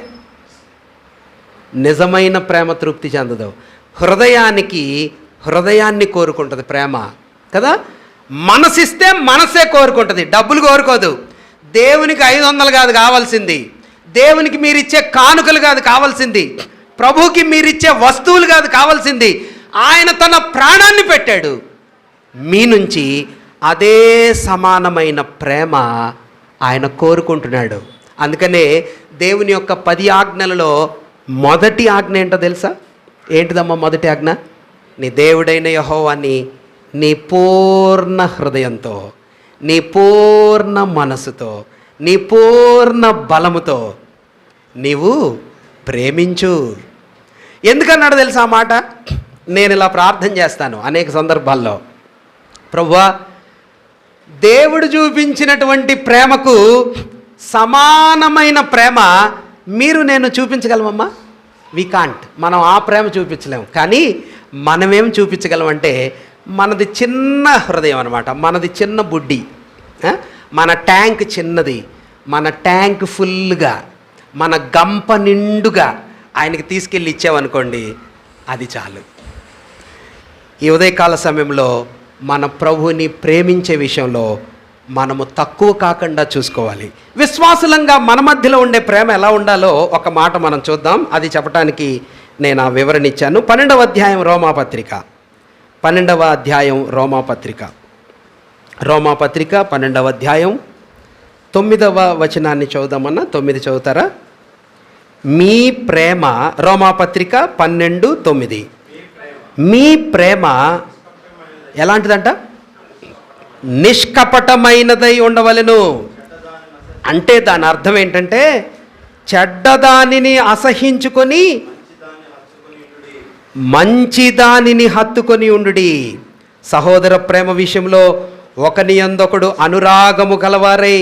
నిజమైన ప్రేమ తృప్తి చెందదు. హృదయాన్ని కోరుకుంటుంది ప్రేమ కదా. మనసిస్తే మనసే కోరుకుంటుంది, డబ్బులు కోరుకోదు. దేవునికి 500 కాదు కావాల్సింది, దేవునికి మీరిచ్చే కానుకలు కాదు కావాల్సింది, ప్రభువుకి మీరిచ్చే వస్తువులు కాదు కావాల్సింది. ఆయన తన ప్రాణాన్ని పెట్టాడు మీ నుంచి. అదే సమానమైన ప్రేమ ఆయన కోరుకుంటున్నాడు. అందుకనే దేవుని యొక్క 10 ఆజ్ఞలలో మొదటి ఆజ్ఞ ఏంటో తెలుసా? ఏంటిదమ్మా మొదటి ఆజ్ఞ? నీ దేవుడైన యెహోవాని నీ పూర్ణ హృదయంతో, నీ పూర్ణ మనసుతో, నీ పూర్ణ బలముతో నీవు ప్రేమించు. ఎందుకన్నాడు తెలుసా ఆ మాట? నేను ఇలా ప్రార్థన చేస్తాను అనేక సందర్భాల్లో, ప్రభువా దేవుడు చూపించినటువంటి ప్రేమకు సమానమైన ప్రేమ మీరు నేను చూపించగలమమ్మా? We can't. మనం ఆ ప్రేమ చూపించలేము. కానీ మనమేం చూపించగలమంటే, మనది చిన్న హృదయం అనమాట, మనది చిన్న బుడ్డి, మన ట్యాంక్ చిన్నది, మన ట్యాంక్ ఫుల్గా, మన గంప నిండుగా ఆయనకి తీసుకెళ్ళి ఇచ్చామనుకోండి, అది చాలు. ఈ ఉదయకాల సమయంలో మన ప్రభువుని ప్రేమించే విషయంలో మనము తక్కువ కాకుండా చూసుకోవాలి. విశ్వాసులంగా మన మధ్యలో ఉండే ప్రేమ ఎలా ఉండాలో ఒక మాట మనం చూద్దాం. అది చెప్పడానికి నేను ఆ వివరణ ఇచ్చాను. 12వ అధ్యాయం రోమాపత్రిక, 12వ అధ్యాయం రోమాపత్రిక 12వ అధ్యాయం 9వ వచనాన్ని చదువుదామన్నా. 9 చదువుతారా? మీ ప్రేమ, రోమాపత్రిక 12:9. మీ ప్రేమ ఎలాంటిదంట? నిష్కపటమైనదై ఉండవలెను. అంటే దాని అర్థం ఏంటంటే చెడ్డదానిని అసహించుకొని మంచి దానిని హత్తుకొని ఉండుడి. సహోదర ప్రేమ విషయంలో ఒకని యందొకడు అనురాగము గలవారై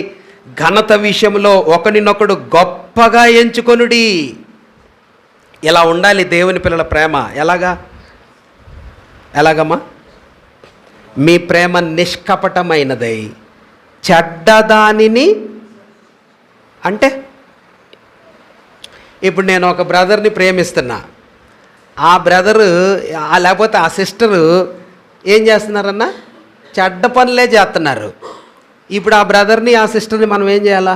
ఘనత విషయంలో ఒకనినొకడు గొప్పగా ఎంచుకొనుడి. ఇలా ఉండాలి దేవుని పిల్లల ప్రేమ. ఎలాగమ్మా? మీ ప్రేమ నిష్కపటమైనదై చెడ్డదానిని, అంటే ఇప్పుడు నేను ఒక బ్రదర్ని ప్రేమిస్తున్నా, ఆ బ్రదరు లేకపోతే ఆ సిస్టరు ఏం చేస్తున్నారన్నా? చెడ్డ పనులే చేస్తున్నారు. ఇప్పుడు ఆ బ్రదర్ని ఆ సిస్టర్ని మనం ఏం చేయాలా?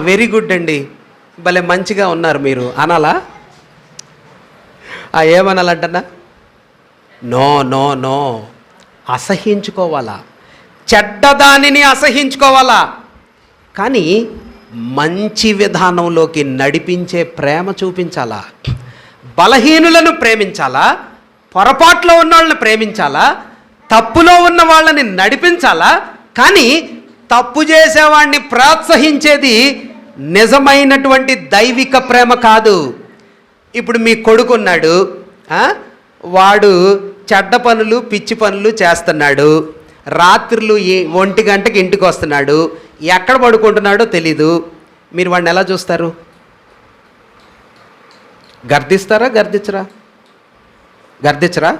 వెరీ గుడ్ అండి, భలే మంచిగా ఉన్నారు మీరు అనాలా? ఏమనాలంటన్నా? నో నో నో, అసహించుకోవాలా, చెడ్డదానిని అసహించుకోవాలా. కానీ మంచి విధానంలోకి నడిపించే ప్రేమ చూపించాలా. బలహీనులను ప్రేమించాలా, పొరపాట్లో ఉన్న వాళ్ళని ప్రేమించాలా, తప్పులో ఉన్న వాళ్ళని నడిపించాలా. కానీ తప్పు చేసేవాడిని ప్రోత్సహించేది నిజమైనటువంటి దైవిక ప్రేమ కాదు. ఇప్పుడు మీ కొడుకున్నాడు, వాడు చెడ్డ పనులు పిచ్చి పనులు చేస్తున్నాడు, రాత్రులు 1 గంటకి ఇంటికి వస్తున్నాడు, ఎక్కడ పడుకుంటున్నాడో తెలీదు. మీరు వాడిని ఎలా చూస్తారు? గర్దిస్తారా? గర్దించరా?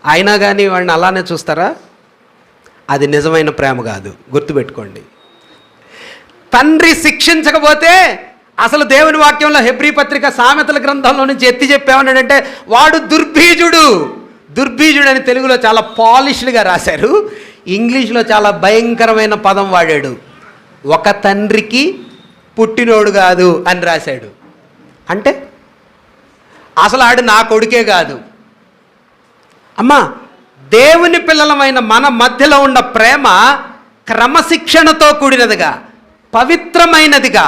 అయినా కానీ వాడిని అలానే చూస్తారా? అది నిజమైన ప్రేమ కాదు, గుర్తుపెట్టుకోండి. తండ్రి శిక్షించకపోతే అసలు దేవుని వాక్యంలో హెబ్రీ పత్రిక సామెతల గ్రంథంలో నుంచి ఎత్తి చెప్పేమన్నాడంటే వాడు దుర్బీజుడు. దుర్బీజుడు అని తెలుగులో చాలా పాలిష్డ్గా రాశారు, ఇంగ్లీష్లో చాలా భయంకరమైన పదం వాడాడు. ఒక తండ్రికి పుట్టినోడు కాదు అని రాశాడు. అంటే అసలు ఆడు నా కొడుకే కాదు. అమ్మా, దేవుని పిల్లలమైన మన మధ్యలో ఉన్న ప్రేమ క్రమశిక్షణతో కూడినదిగా, పవిత్రమైనదిగా,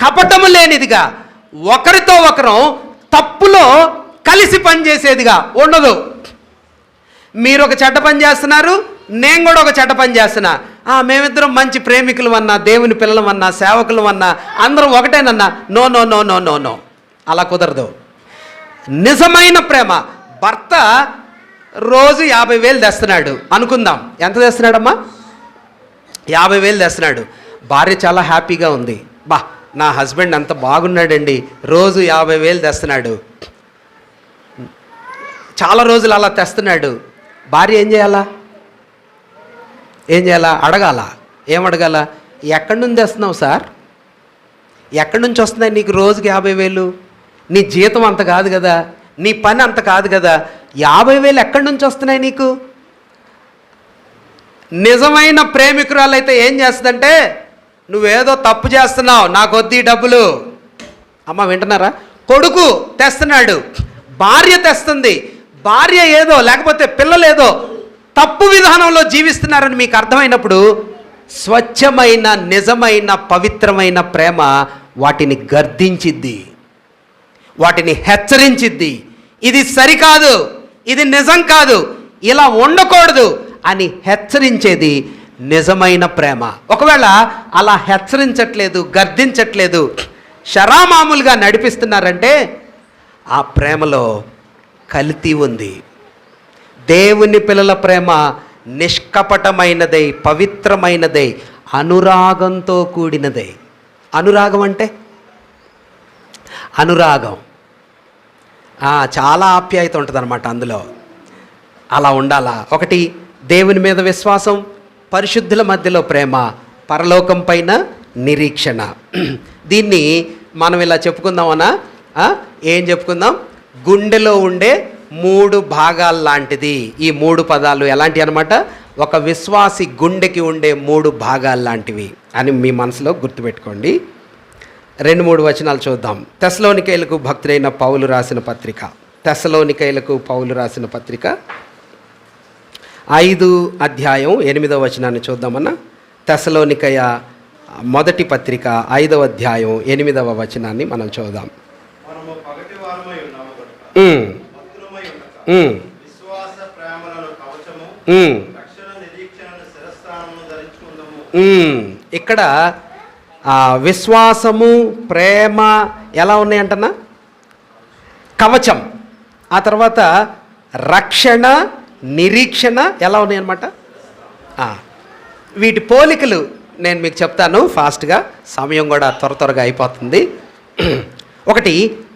కపటము లేనిదిగా, ఒకరితో ఒకరం తప్పులో కలిసి పనిచేసేదిగా ఉండదు. మీరు ఒక చెడ్డ పని చేస్తున్నారు, నేను కూడా ఒక చెడ్డ పని చేస్తున్నా, మేమిద్దరం మంచి ప్రేమికులు అన్నా, దేవుని పిల్లలం అన్నా, సేవకులు అన్నా, అందరం ఒకటేనన్నా. No no no no no no, అలా కుదరదు. నిజమైన ప్రేమ, భర్త రోజు 50,000 తెస్తున్నాడు అనుకుందాం. ఎంత తెస్తున్నాడమ్మా? 50,000 తెస్తున్నాడు. భార్య చాలా హ్యాపీగా ఉంది. నా హస్బెండ్ అంత బాగున్నాడండి, రోజు 50,000 తెస్తున్నాడు. చాలా రోజులు అలా తెస్తున్నాడు. భార్య ఏం చేయాలా? అడగాల. ఏం అడగాల? ఎక్కడి నుంచి తెస్తున్నావు సార్? ఎక్కడి నుంచి వస్తున్నాయి నీకు రోజుకి 50,000? నీ జీతం అంత కాదు కదా, నీ పని అంత కాదు కదా, 50,000 ఎక్కడి నుంచి వస్తున్నాయి నీకు? నిజమైన ప్రేమికురాలైతే ఏం చేస్తుందంటే, నువ్వేదో తప్పు చేస్తున్నావు, నాకు వద్దు డబ్బులు. అమ్మ వింటున్నారా? కొడుకు తెస్తున్నాడు, భార్య తెస్తుంది. భార్య ఏదో లేకపోతే పిల్లలు ఏదో తప్పు విధానంలో జీవిస్తున్నారని మీకు అర్థమైనప్పుడు స్వచ్ఛమైన, నిజమైన, పవిత్రమైన ప్రేమ వాటిని గర్దించిద్ది, వాటిని హెచ్చరించిద్ది. ఇది సరికాదు, ఇది నిజం కాదు, ఇలా ఉండకూడదు అని హెచ్చరించేది నిజమైన ప్రేమ. ఒకవేళ అలా హెచ్చరించట్లేదు, గర్దించట్లేదు, షరామామూలుగా నడిపిస్తున్నారంటే ఆ ప్రేమలో కల్తీ ఉంది. దేవుని పిల్లల ప్రేమ నిష్కపటమైనదై, పవిత్రమైనదై, అనురాగంతో కూడినదై. అనురాగం అంటే అనురాగం చాలా ఆప్యాయత ఉంటుంది అన్నమాట అందులో. అలా ఉండాలా. ఒకటి దేవుని మీద విశ్వాసం, పరిశుద్ధుల మధ్యలో ప్రేమ, పరలోకం పైన నిరీక్షణ. దీన్ని మనం ఇలా చెప్పుకుందామన్నా, ఏం చెప్పుకుందాం? గుండెలో ఉండే 3 భాగాలు లాంటిది. ఈ 3 పదాలు ఎలాంటివి అనమాట? ఒక విశ్వాసి గుండెకి ఉండే 3 భాగాలు లాంటివి అని మీ మనసులో గుర్తుపెట్టుకోండి. 2-3 వచనాలు చూద్దాం. తెస్సలోనికైలకు భక్తుడైన పౌలు రాసిన పత్రిక, తెస్సలోనికైలకు పౌలు రాసిన పత్రిక 5 అధ్యాయం 8వ వచనాన్ని చూద్దామన్నా. తెస్సలోనికయ మొదటి పత్రిక 5వ అధ్యాయం 8వ వచనాన్ని మనం చూద్దాం. ఇక్కడ విశ్వాసము ప్రేమ ఎలా ఉన్నాయంటన్నా? కవచం. ఆ తర్వాత రక్షణ నిరీక్షణ ఎలా ఉన్నాయన్నమాట? వీటి పోలికలు నేను మీకు చెప్తాను ఫాస్ట్గా, సమయం కూడా త్వరగా అయిపోతుంది. ఒకటి,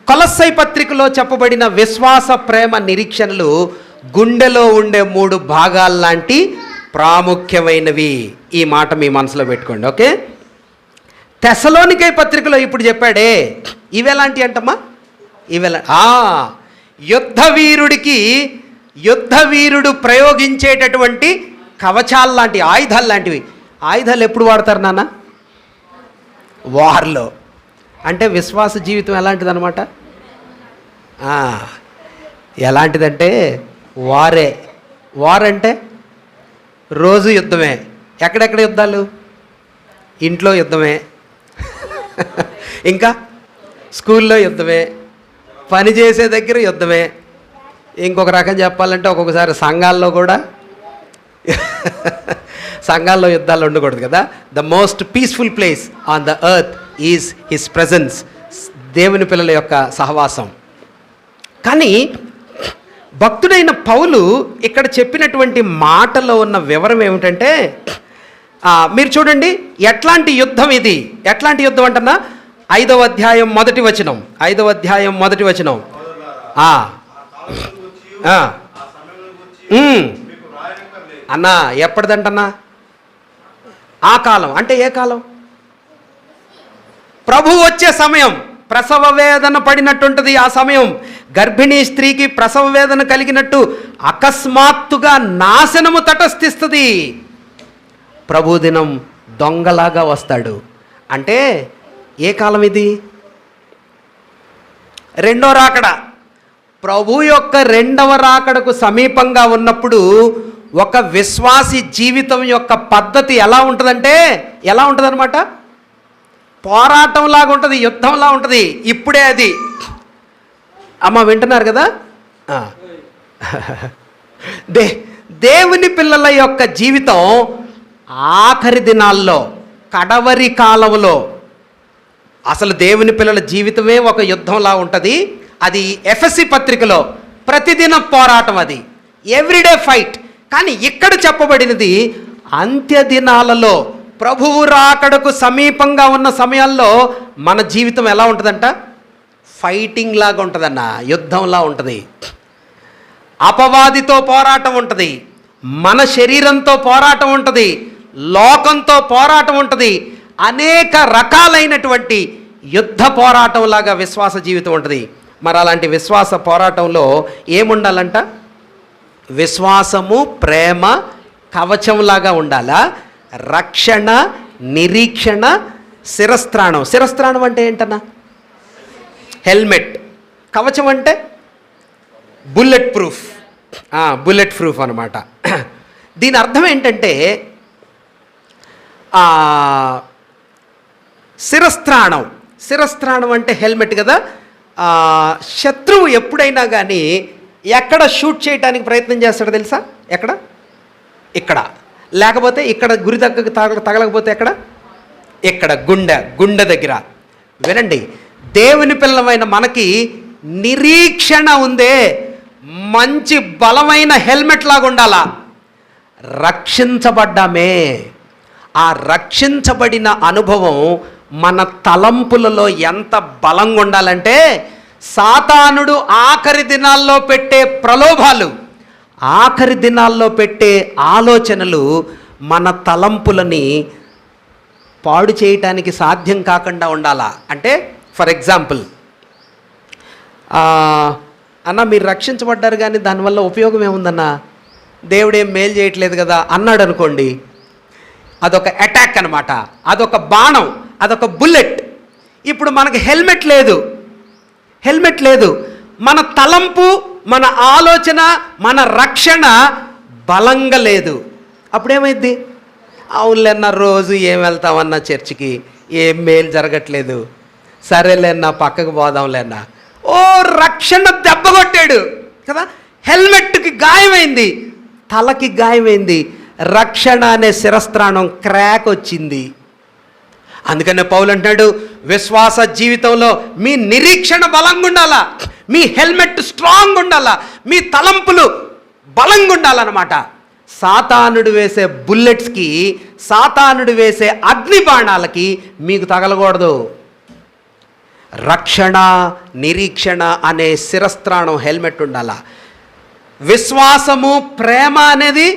కొలస్సై పత్రికలో చెప్పబడిన విశ్వాస ప్రేమ నిరీక్షణలు గుండెలో ఉండే 3 భాగాల్లాంటి ప్రాముఖ్యమైనవి. ఈ మాట మీ మనసులో పెట్టుకోండి, ఓకే? తెస్సలోనికై పత్రికలో ఇప్పుడు చెప్పాడే, ఇవెలాంటి అంటమ్మా? యుద్ధ వీరుడు ప్రయోగించేటటువంటి కవచాలు లాంటి ఆయుధాలు లాంటివి. ఆయుధాలు ఎప్పుడు వాడతారు నాన్న? వార్లో. అంటే విశ్వాస జీవితం ఎలాంటిది అనమాట? ఎలాంటిదంటే వార్ అంటే రోజు యుద్ధమే. ఎక్కడెక్కడ యుద్ధాలు? ఇంట్లో యుద్ధమే, ఇంకా స్కూల్లో యుద్ధమే, పని చేసే దగ్గర యుద్ధమే. ఇంకొక రకం చెప్పాలంటే ఒక్కొక్కసారి సంఘాల్లో యుద్ధాలు ఉండకూడదు కదా. The most peaceful place on the earth is his presence, దేవుని పిల్లల యొక్క సహవాసం. కానీ భక్తుడైన పౌలు ఇక్కడ చెప్పినటువంటి మాటలో ఉన్న వివరం ఏమిటంటే, మీరు చూడండి ఎట్లాంటి యుద్ధం ఇది. ఎట్లాంటి యుద్ధం అంటున్నా? 5వ అధ్యాయం మొదటి వచనం. అన్నా ఎప్పటిదంటన్నా? ఆ కాలం అంటే ఏ కాలం? ప్రభు వచ్చే సమయం. ప్రసవ వేదన పడినట్టుంటుంది ఆ సమయం. గర్భిణీ స్త్రీకి ప్రసవ వేదన కలిగినట్టు అకస్మాత్తుగా నాశనము తటస్థిస్తుంది. ప్రభు దినం దొంగలాగా వస్తాడు. అంటే ఏ కాలం ఇది? రెండో రాకడ. ప్రభు యొక్క రెండవ రాకడకు సమీపంగా ఉన్నప్పుడు ఒక విశ్వాసి జీవితం యొక్క పద్ధతి ఎలా ఉంటుందంటే, ఎలా ఉంటుందన్నమాట? పోరాటంలాగా ఉంటుంది, యుద్ధంలా ఉంటుంది. ఇప్పుడే అది అమ్మ వింటున్నారు కదా? దేవుని పిల్లల యొక్క జీవితం ఆఖరి దినాల్లో, కడవరి కాలంలో అసలు దేవుని పిల్లల జీవితమే ఒక యుద్ధంలా ఉంటుంది. అది ఎఫెసీ పత్రికలో ప్రతిదిన పోరాటం, అది ఎవ్రీడే ఫైట్. కానీ ఇక్కడ చెప్పబడినది అంత్య దినాలలో, ప్రభువు రాకడకు సమీపంగా ఉన్న సమయాల్లో మన జీవితం ఎలా ఉంటుందంట? ఫైటింగ్ లాగా ఉంటుందన్న, యుద్ధంలా ఉంటుంది. అపవాదితో పోరాటం ఉంటుంది, మన శరీరంతో పోరాటం ఉంటుంది, లోకంతో పోరాటం ఉంటుంది. అనేక రకాలైనటువంటి యుద్ధ పోరాటంలాగా విశ్వాస జీవితం ఉంటుంది. మరి అలాంటి విశ్వాస పోరాటంలో ఏముండాలంట? విశ్వాసము ప్రేమ కవచంలాగా ఉండాలా? రక్షణ నిరీక్షణ శిరస్త్రాణం. శిరస్త్రాణం అంటే ఏంటన్నా? హెల్మెట్. కవచం అంటే బుల్లెట్ ప్రూఫ్ అనమాట. దీని అర్థం ఏంటంటే శిరస్త్రాణం అంటే హెల్మెట్ కదా. శత్రువు ఎప్పుడైనా కానీ ఎక్కడ షూట్ చేయడానికి ప్రయత్నం చేస్తాడో తెలుసా? ఇక్కడ లేకపోతే ఇక్కడ గురి తగలకపోతే ఇక్కడ గుండె దగ్గర. వినండి, దేవుని పిల్లమైన మనకి నిరీక్షణ ఉందే, మంచి బలమైన హెల్మెట్ లాగా ఉండాలా. రక్షించబడ్డామే. ఆ రక్షించబడిన అనుభవం మన తలంపులలో ఎంత బలంగా ఉండాలంటే, సాతానుడు ఆఖరి దినాల్లో పెట్టే ప్రలోభాలు, ఆఖరి దినాల్లో పెట్టే ఆలోచనలు మన తలంపులని పాడు చేయటానికి సాధ్యం కాకుండా ఉండాలా. అంటే ఫర్ ఎగ్జాంపుల్, అన్న మీరు రక్షించబడ్డారు కానీ దానివల్ల ఉపయోగం ఏముందన్నా, దేవుడేం మేలు చేయట్లేదు కదా అన్నాడు అనుకోండి, అదొక అటాక్ అనమాట, అదొక బాణం, అదొక బుల్లెట్. ఇప్పుడు మనకు హెల్మెట్ లేదు, మన తలంపు, మన ఆలోచన, మన రక్షణ బలంగా లేదు. అప్పుడేమైంది? అవునులేన్న రోజు ఏం వెళ్తామన్నా చర్చికి, ఏం మేలు జరగట్లేదు, సరేలేన్నా పక్కకు పోదాంలేన్నా. ఓ రక్షణ దెబ్బ కొట్టాడు కదా, హెల్మెట్కి గాయమైంది, తలకి గాయమైంది, రక్షణ అనే శిరస్త్రాణం క్రాక్ వచ్చింది. అందుకనే పౌలు అంటాడు, విశ్వాస జీవితంలో మీ నిరీక్షణ బలంగా ఉండాలా, మీ హెల్మెట్ స్ట్రాంగ్ ఉండాలా, మీ తలంపులు బలంగా ఉండాలన్నమాట. సాతానుడు వేసే బుల్లెట్స్కి, సాతానుడు వేసే అగ్ని బాణాలకి మీకు తగలకూడదు. రక్షణ, నిరీక్షణ అనే శిరస్త్రాణం హెల్మెట్ ఉండాలా. విశ్వాసము, ప్రేమ అనేది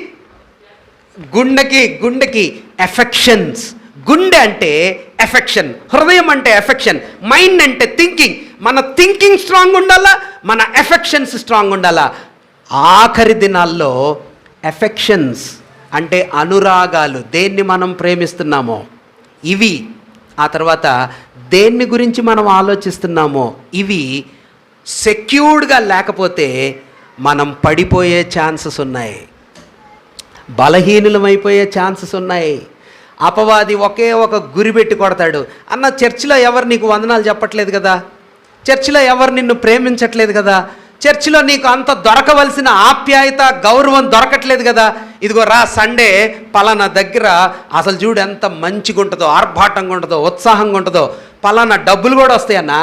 గుండెకి ఎఫెక్షన్స్. గుండె అంటే ఎఫెక్షన్, హృదయం అంటే ఎఫెక్షన్, మైండ్ అంటే థింకింగ్. మన థింకింగ్ స్ట్రాంగ్ ఉండాలా, మన ఎఫెక్షన్స్ స్ట్రాంగ్ ఉండాలా. ఆఖరి దినాల్లో ఎఫెక్షన్స్ అంటే అనురాగాలు, దేన్ని మనం ప్రేమిస్తున్నామో ఇవి, ఆ తర్వాత దేన్ని గురించి మనం ఆలోచిస్తున్నామో ఇవి సెక్యూర్డ్గా లేకపోతే మనం పడిపోయే ఛాన్సెస్ ఉన్నాయి, బలహీనులమైపోయే ఛాన్సెస్ ఉన్నాయి. అపవాది ఒకే ఒక గురి పెట్టి కొడతాడు. అన్న, చర్చిలో ఎవరు నీకు వందనాలు చెప్పట్లేదు కదా, చర్చిలో ఎవరు నిన్ను ప్రేమించట్లేదు కదా, చర్చిలో నీకు అంత దొరకవలసిన ఆప్యాయత, గౌరవం దొరకట్లేదు కదా, ఇదిగో రా సండే పలానా దగ్గర అసలు చూడు ఎంత మంచిగా ఉంటుందో, ఆర్భాటంగా ఉంటుందో, ఉత్సాహంగా ఉంటుందో, పలానా డబ్బులు కూడా వస్తాయన్నా.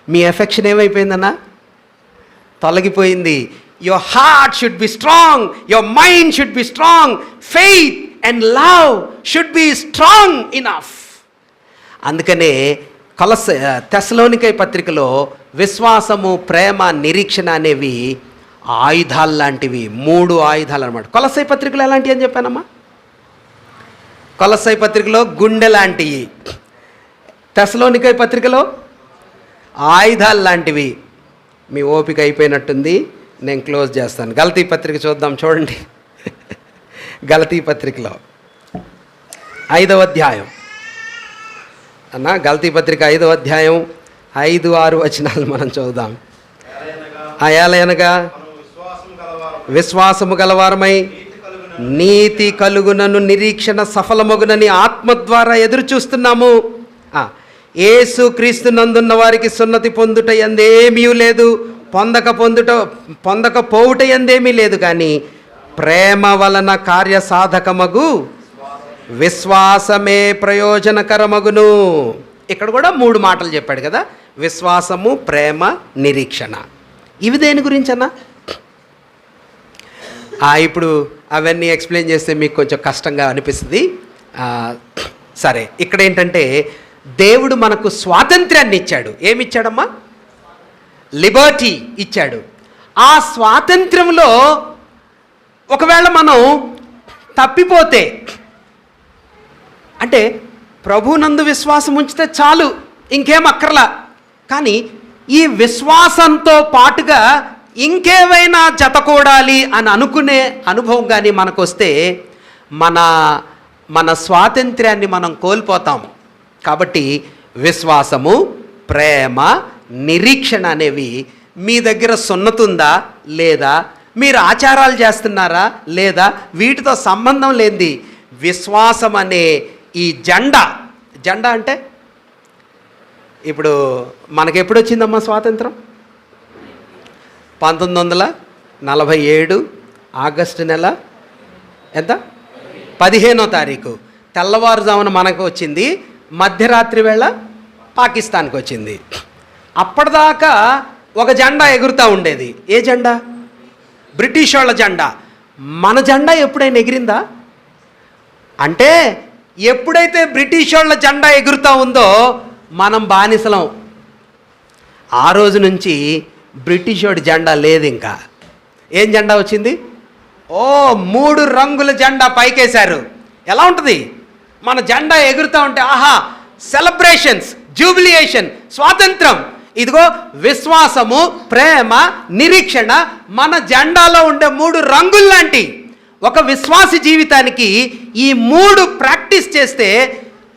మీ ఎఫెక్షన్ ఏమైపోయిందన్నా? తొలగిపోయింది. Your heart should be strong, your mind should be strong, faith and love should be strong enough. అందుకనే తెస్సలోనికై పత్రికలో విశ్వాసము, ప్రేమ, నిరీక్షణ అనేవి ఆయుధాలు లాంటివి, 3 ఆయుధాలు అనమాట. కొలస్సై పత్రికలో ఎలాంటివి అని చెప్పానమ్మా? కొలస్సై పత్రికలో గుండె లాంటివి, తెస్సలోనికై పత్రికలో ఆయుధాలు లాంటివి. మీ ఓపిక అయిపోయినట్టుంది, నేను క్లోజ్ చేస్తాను. గలతీ పత్రిక చూద్దాం, చూడండి. గలతీ పత్రికలో 5వ అధ్యాయం అన్న, గలతీ పత్రిక 5వ అధ్యాయం 5-6 వచనాలు మనం చదువుదాం. ఏలయనగా విశ్వాసము గలవారమై నీతి కలుగునను నిరీక్షణ సఫలమగునని ఆత్మ ద్వారా ఎదురు చూస్తున్నాము. యేసు క్రీస్తు నందున్న వారికి సున్నతి పొందుట ఎందేమీ లేదు, పొందకపోవుట ఎందేమీ లేదు, కానీ ప్రేమ వలన కార్యసాధకమగు విశ్వాసమే ప్రయోజనకరమగును. ఇక్కడ కూడా 3 మాటలు చెప్పాడు కదా, విశ్వాసము, ప్రేమ, నిరీక్షణ. ఇవి దేని గురించి అన్నా? ఇప్పుడు అవన్నీ ఎక్స్ప్లెయిన్ చేస్తే మీకు కొంచెం కష్టంగా అనిపిస్తుంది. సరే, ఇక్కడ ఏంటంటే దేవుడు మనకు స్వాతంత్ర్యాన్ని ఇచ్చాడు. ఏమిచ్చాడమ్మా? లిబర్టీ ఇచ్చాడు. ఆ స్వాతంత్ర్యంలో ఒకవేళ మనం తప్పిపోతే, అంటే ప్రభునందు విశ్వాసం ఉంచితే చాలు, ఇంకేం అక్కర్లా, కానీ ఈ విశ్వాసంతో పాటుగా ఇంకేమైనా జతకూడాలి అని అనుకునే అనుభవం కానీ మనకు వస్తే మన స్వాతంత్ర్యాన్ని మనం కోల్పోతాం. కాబట్టి విశ్వాసము, ప్రేమ, నిరీక్షణ అనేవి మీ దగ్గర సున్నతుందా లేదా, మీరు ఆచారాలు చేస్తున్నారా లేదా, వీటితో సంబంధం లేనిది విశ్వాసం అనే ఈ జెండా అంటే ఇప్పుడు మనకెప్పుడు వచ్చిందమ్మా స్వాతంత్రం? 1947 ఆగస్టు నెల ఎంత? 15వ తారీఖు తెల్లవారుజామున మనకు వచ్చింది, మధ్యరాత్రి వేళ పాకిస్తాన్కి వచ్చింది. అప్పటిదాకా ఒక జెండా ఎగురుతూ ఉండేది. ఏ జెండా? బ్రిటిష్ వాళ్ళ జెండా. మన జెండా ఎప్పుడైనా ఎగిరిందా? అంటే ఎప్పుడైతే బ్రిటిష్ వాళ్ళ జెండా ఎగురుతూ ఉందో మనం బానిసలం. ఆ రోజు నుంచి బ్రిటిష్ వాడి జెండా లేదు. ఇంకా ఏం జెండా వచ్చింది? 3 రంగుల జెండా పైకేశారు. ఎలా ఉంటుంది మన జెండా ఎగురుతూ ఉంటే? ఆహా, సెలబ్రేషన్స్, జూబిలియేషన్, స్వాతంత్రం. ఇదిగో విశ్వాసము, ప్రేమ, నిరీక్షణ మన జెండాలో ఉండే 3 రంగుల్లాంటి ఒక విశ్వాసి జీవితానికి ఈ 3 ప్రాక్టీస్ చేస్తే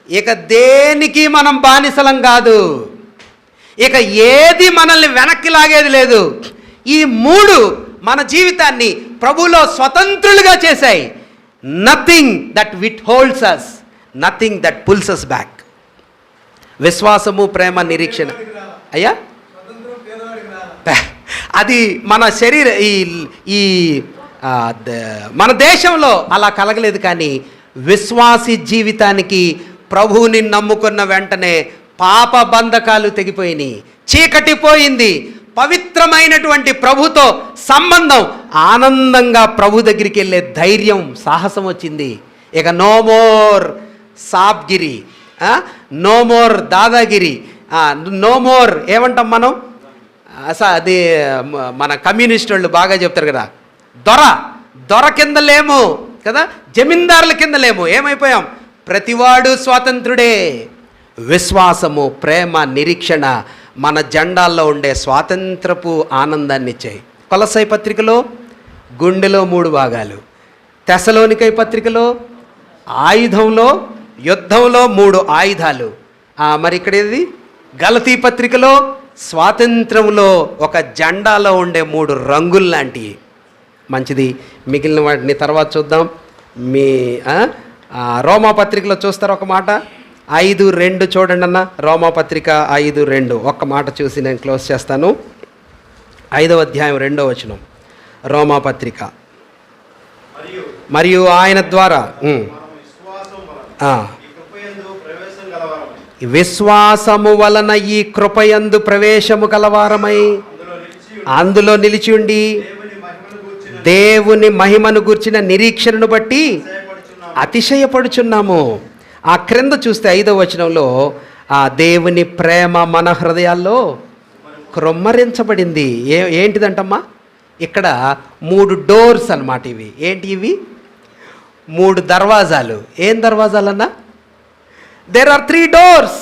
ఇక దేనికి మనం బానిసలం కాదు, ఇక ఏది మనల్ని వెనక్కి లాగేది లేదు. ఈ 3 మన జీవితాన్ని ప్రభువులో స్వతంత్రులుగా చేశాయి. Nothing that withholds us, nothing that pulls us back. విశ్వాసము, ప్రేమ, నిరీక్షణ. అయ్యా అది మన ఈ మన దేశంలో అలా కలగలేదు. కానీ విశ్వాసి జీవితానికి ప్రభువుని నమ్ముకున్న వెంటనే పాప బంధకాలు తెగిపోయినాయి, చీకటి పోయింది, పవిత్రమైనటువంటి ప్రభుతో సంబంధం, ఆనందంగా ప్రభు దగ్గరికి వెళ్ళే ధైర్యం, సాహసం వచ్చింది. ఇక నో మోర్ సాబ్గిరి, నో మోర్ దాదాగిరి, నో మోర్ ఏమంటాం మనం, అది మన కమ్యూనిస్ట్ వాళ్ళు బాగా చెప్తారు కదా, దొర కింద లేము కదా, జమీందారుల కింద లేము. ఏమైపోయాం? ప్రతివాడు స్వాతంత్రుడే. విశ్వాసము, ప్రేమ, నిరీక్షణ మన జెండాల్లో ఉండే స్వాతంత్రపు ఆనందాన్ని ఇచ్చాయి. కొలస్సై పత్రికలో గుండెలో 3 భాగాలు, తెసలోనికై పత్రికలో ఆయుధంలో, యుద్ధంలో 3 ఆయుధాలు. మరి ఇక్కడ ఏది? గలతీ పత్రికలో స్వాతంత్రంలో ఒక జెండాలో ఉండే 3 రంగులు లాంటివి. మంచిది, మిగిలిన వాటిని తర్వాత చూద్దాం. మీ రోమా పత్రికలో చూస్తారు ఒక మాట, 5:2 చూడండి అన్న. రోమా పత్రిక 5:2 ఒక్క మాట చూసి నేను క్లోజ్ చేస్తాను. 5వ అధ్యాయం 2వ వచనం, రోమా పత్రిక. మరియు ఆయన ద్వారా విశ్వాసము వలన ఈ కృపయందు ప్రవేశము గలవారమై అందులో నిలిచి ఉండి దేవుని మహిమను గూర్చిన నిరీక్షణను బట్టి అతిశయపడుచున్నాము. ఆ క్రింద చూస్తే 5వ వచనంలో ఆ దేవుని ప్రేమ మన హృదయాల్లో క్రొమ్మరించబడింది. ఏంటిదంటమ్మా? ఇక్కడ 3 డోర్స్ అన్నమాట. ఏంటి ఇవి? 3 దర్వాజాలు. ఏం దర్వాజాలన్నా? There are 3 doors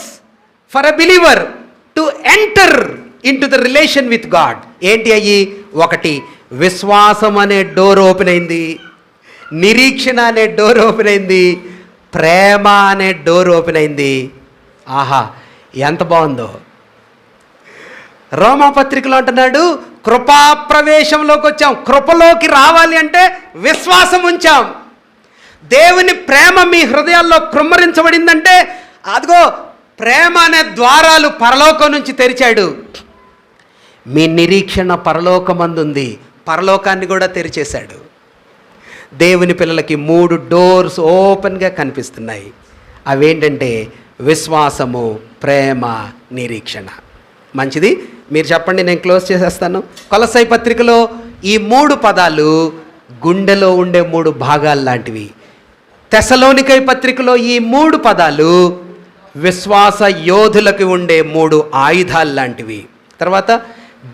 for a believer to enter into the relation with God. ఏంటి అయ్యి? 1 విశ్వాసం అనే డోర్ ఓపెన్ అయింది, నిరీక్షణ అనే డోర్ ఓపెన్ అయింది, ప్రేమ అనే డోర్ ఓపెన్ అయింది. ఆహా, ఎంత బాగుందో! రోమా పత్రికలో అంటున్నాడు, కృపా ప్రవేశంలోకి వచ్చాం. కృపలోకి రావాలి అంటే విశ్వాసం ఉంచాం. దేవుని ప్రేమ మీ హృదయాల్లో కృమ్మరించబడిందంటే అదిగో ప్రేమ అనే ద్వారాలు పరలోకం నుంచి తెరిచాడు. మీ నిరీక్షణ పరలోకమందుంది, పరలోకాన్ని కూడా తెరిచేశాడు. దేవుని పిల్లలకి 3 డోర్స్ ఓపెన్గా కనిపిస్తున్నాయి. అవేంటంటే విశ్వాసము, ప్రేమ, నిరీక్షణ. మంచిది, మీరు చెప్పండి, నేను క్లోజ్ చేసేస్తాను. కొలస్సై పత్రికలో ఈ 3 పదాలు గుండెలో ఉండే 3 భాగాలు లాంటివి. తెసలోనికై పత్రికలో ఈ 3 పదాలు విశ్వాస యోధులకు ఉండే 3 ఆయుధాలు లాంటివి. తర్వాత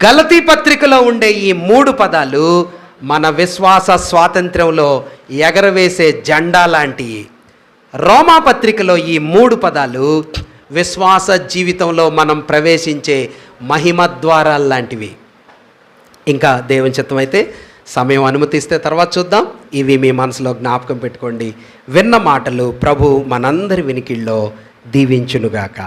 గలతీ పత్రికలో ఉండే ఈ 3 పదాలు మన విశ్వాస స్వాతంత్ర్యంలో ఎగరవేసే జెండా లాంటివి. రోమా పత్రికలో ఈ 3 పదాలు విశ్వాస జీవితంలో మనం ప్రవేశించే మహిమ ద్వారాలు లాంటివి. ఇంకా దేవుని చిత్తం అయితే సమయం అనుమతిస్తే తర్వాత చూద్దాం. ఇవి మీ మనసులో జ్ఞాపకం పెట్టుకోండి. విన్న మాటలు ప్రభు మనందరి వినికిల్లో దీవించునుగాక.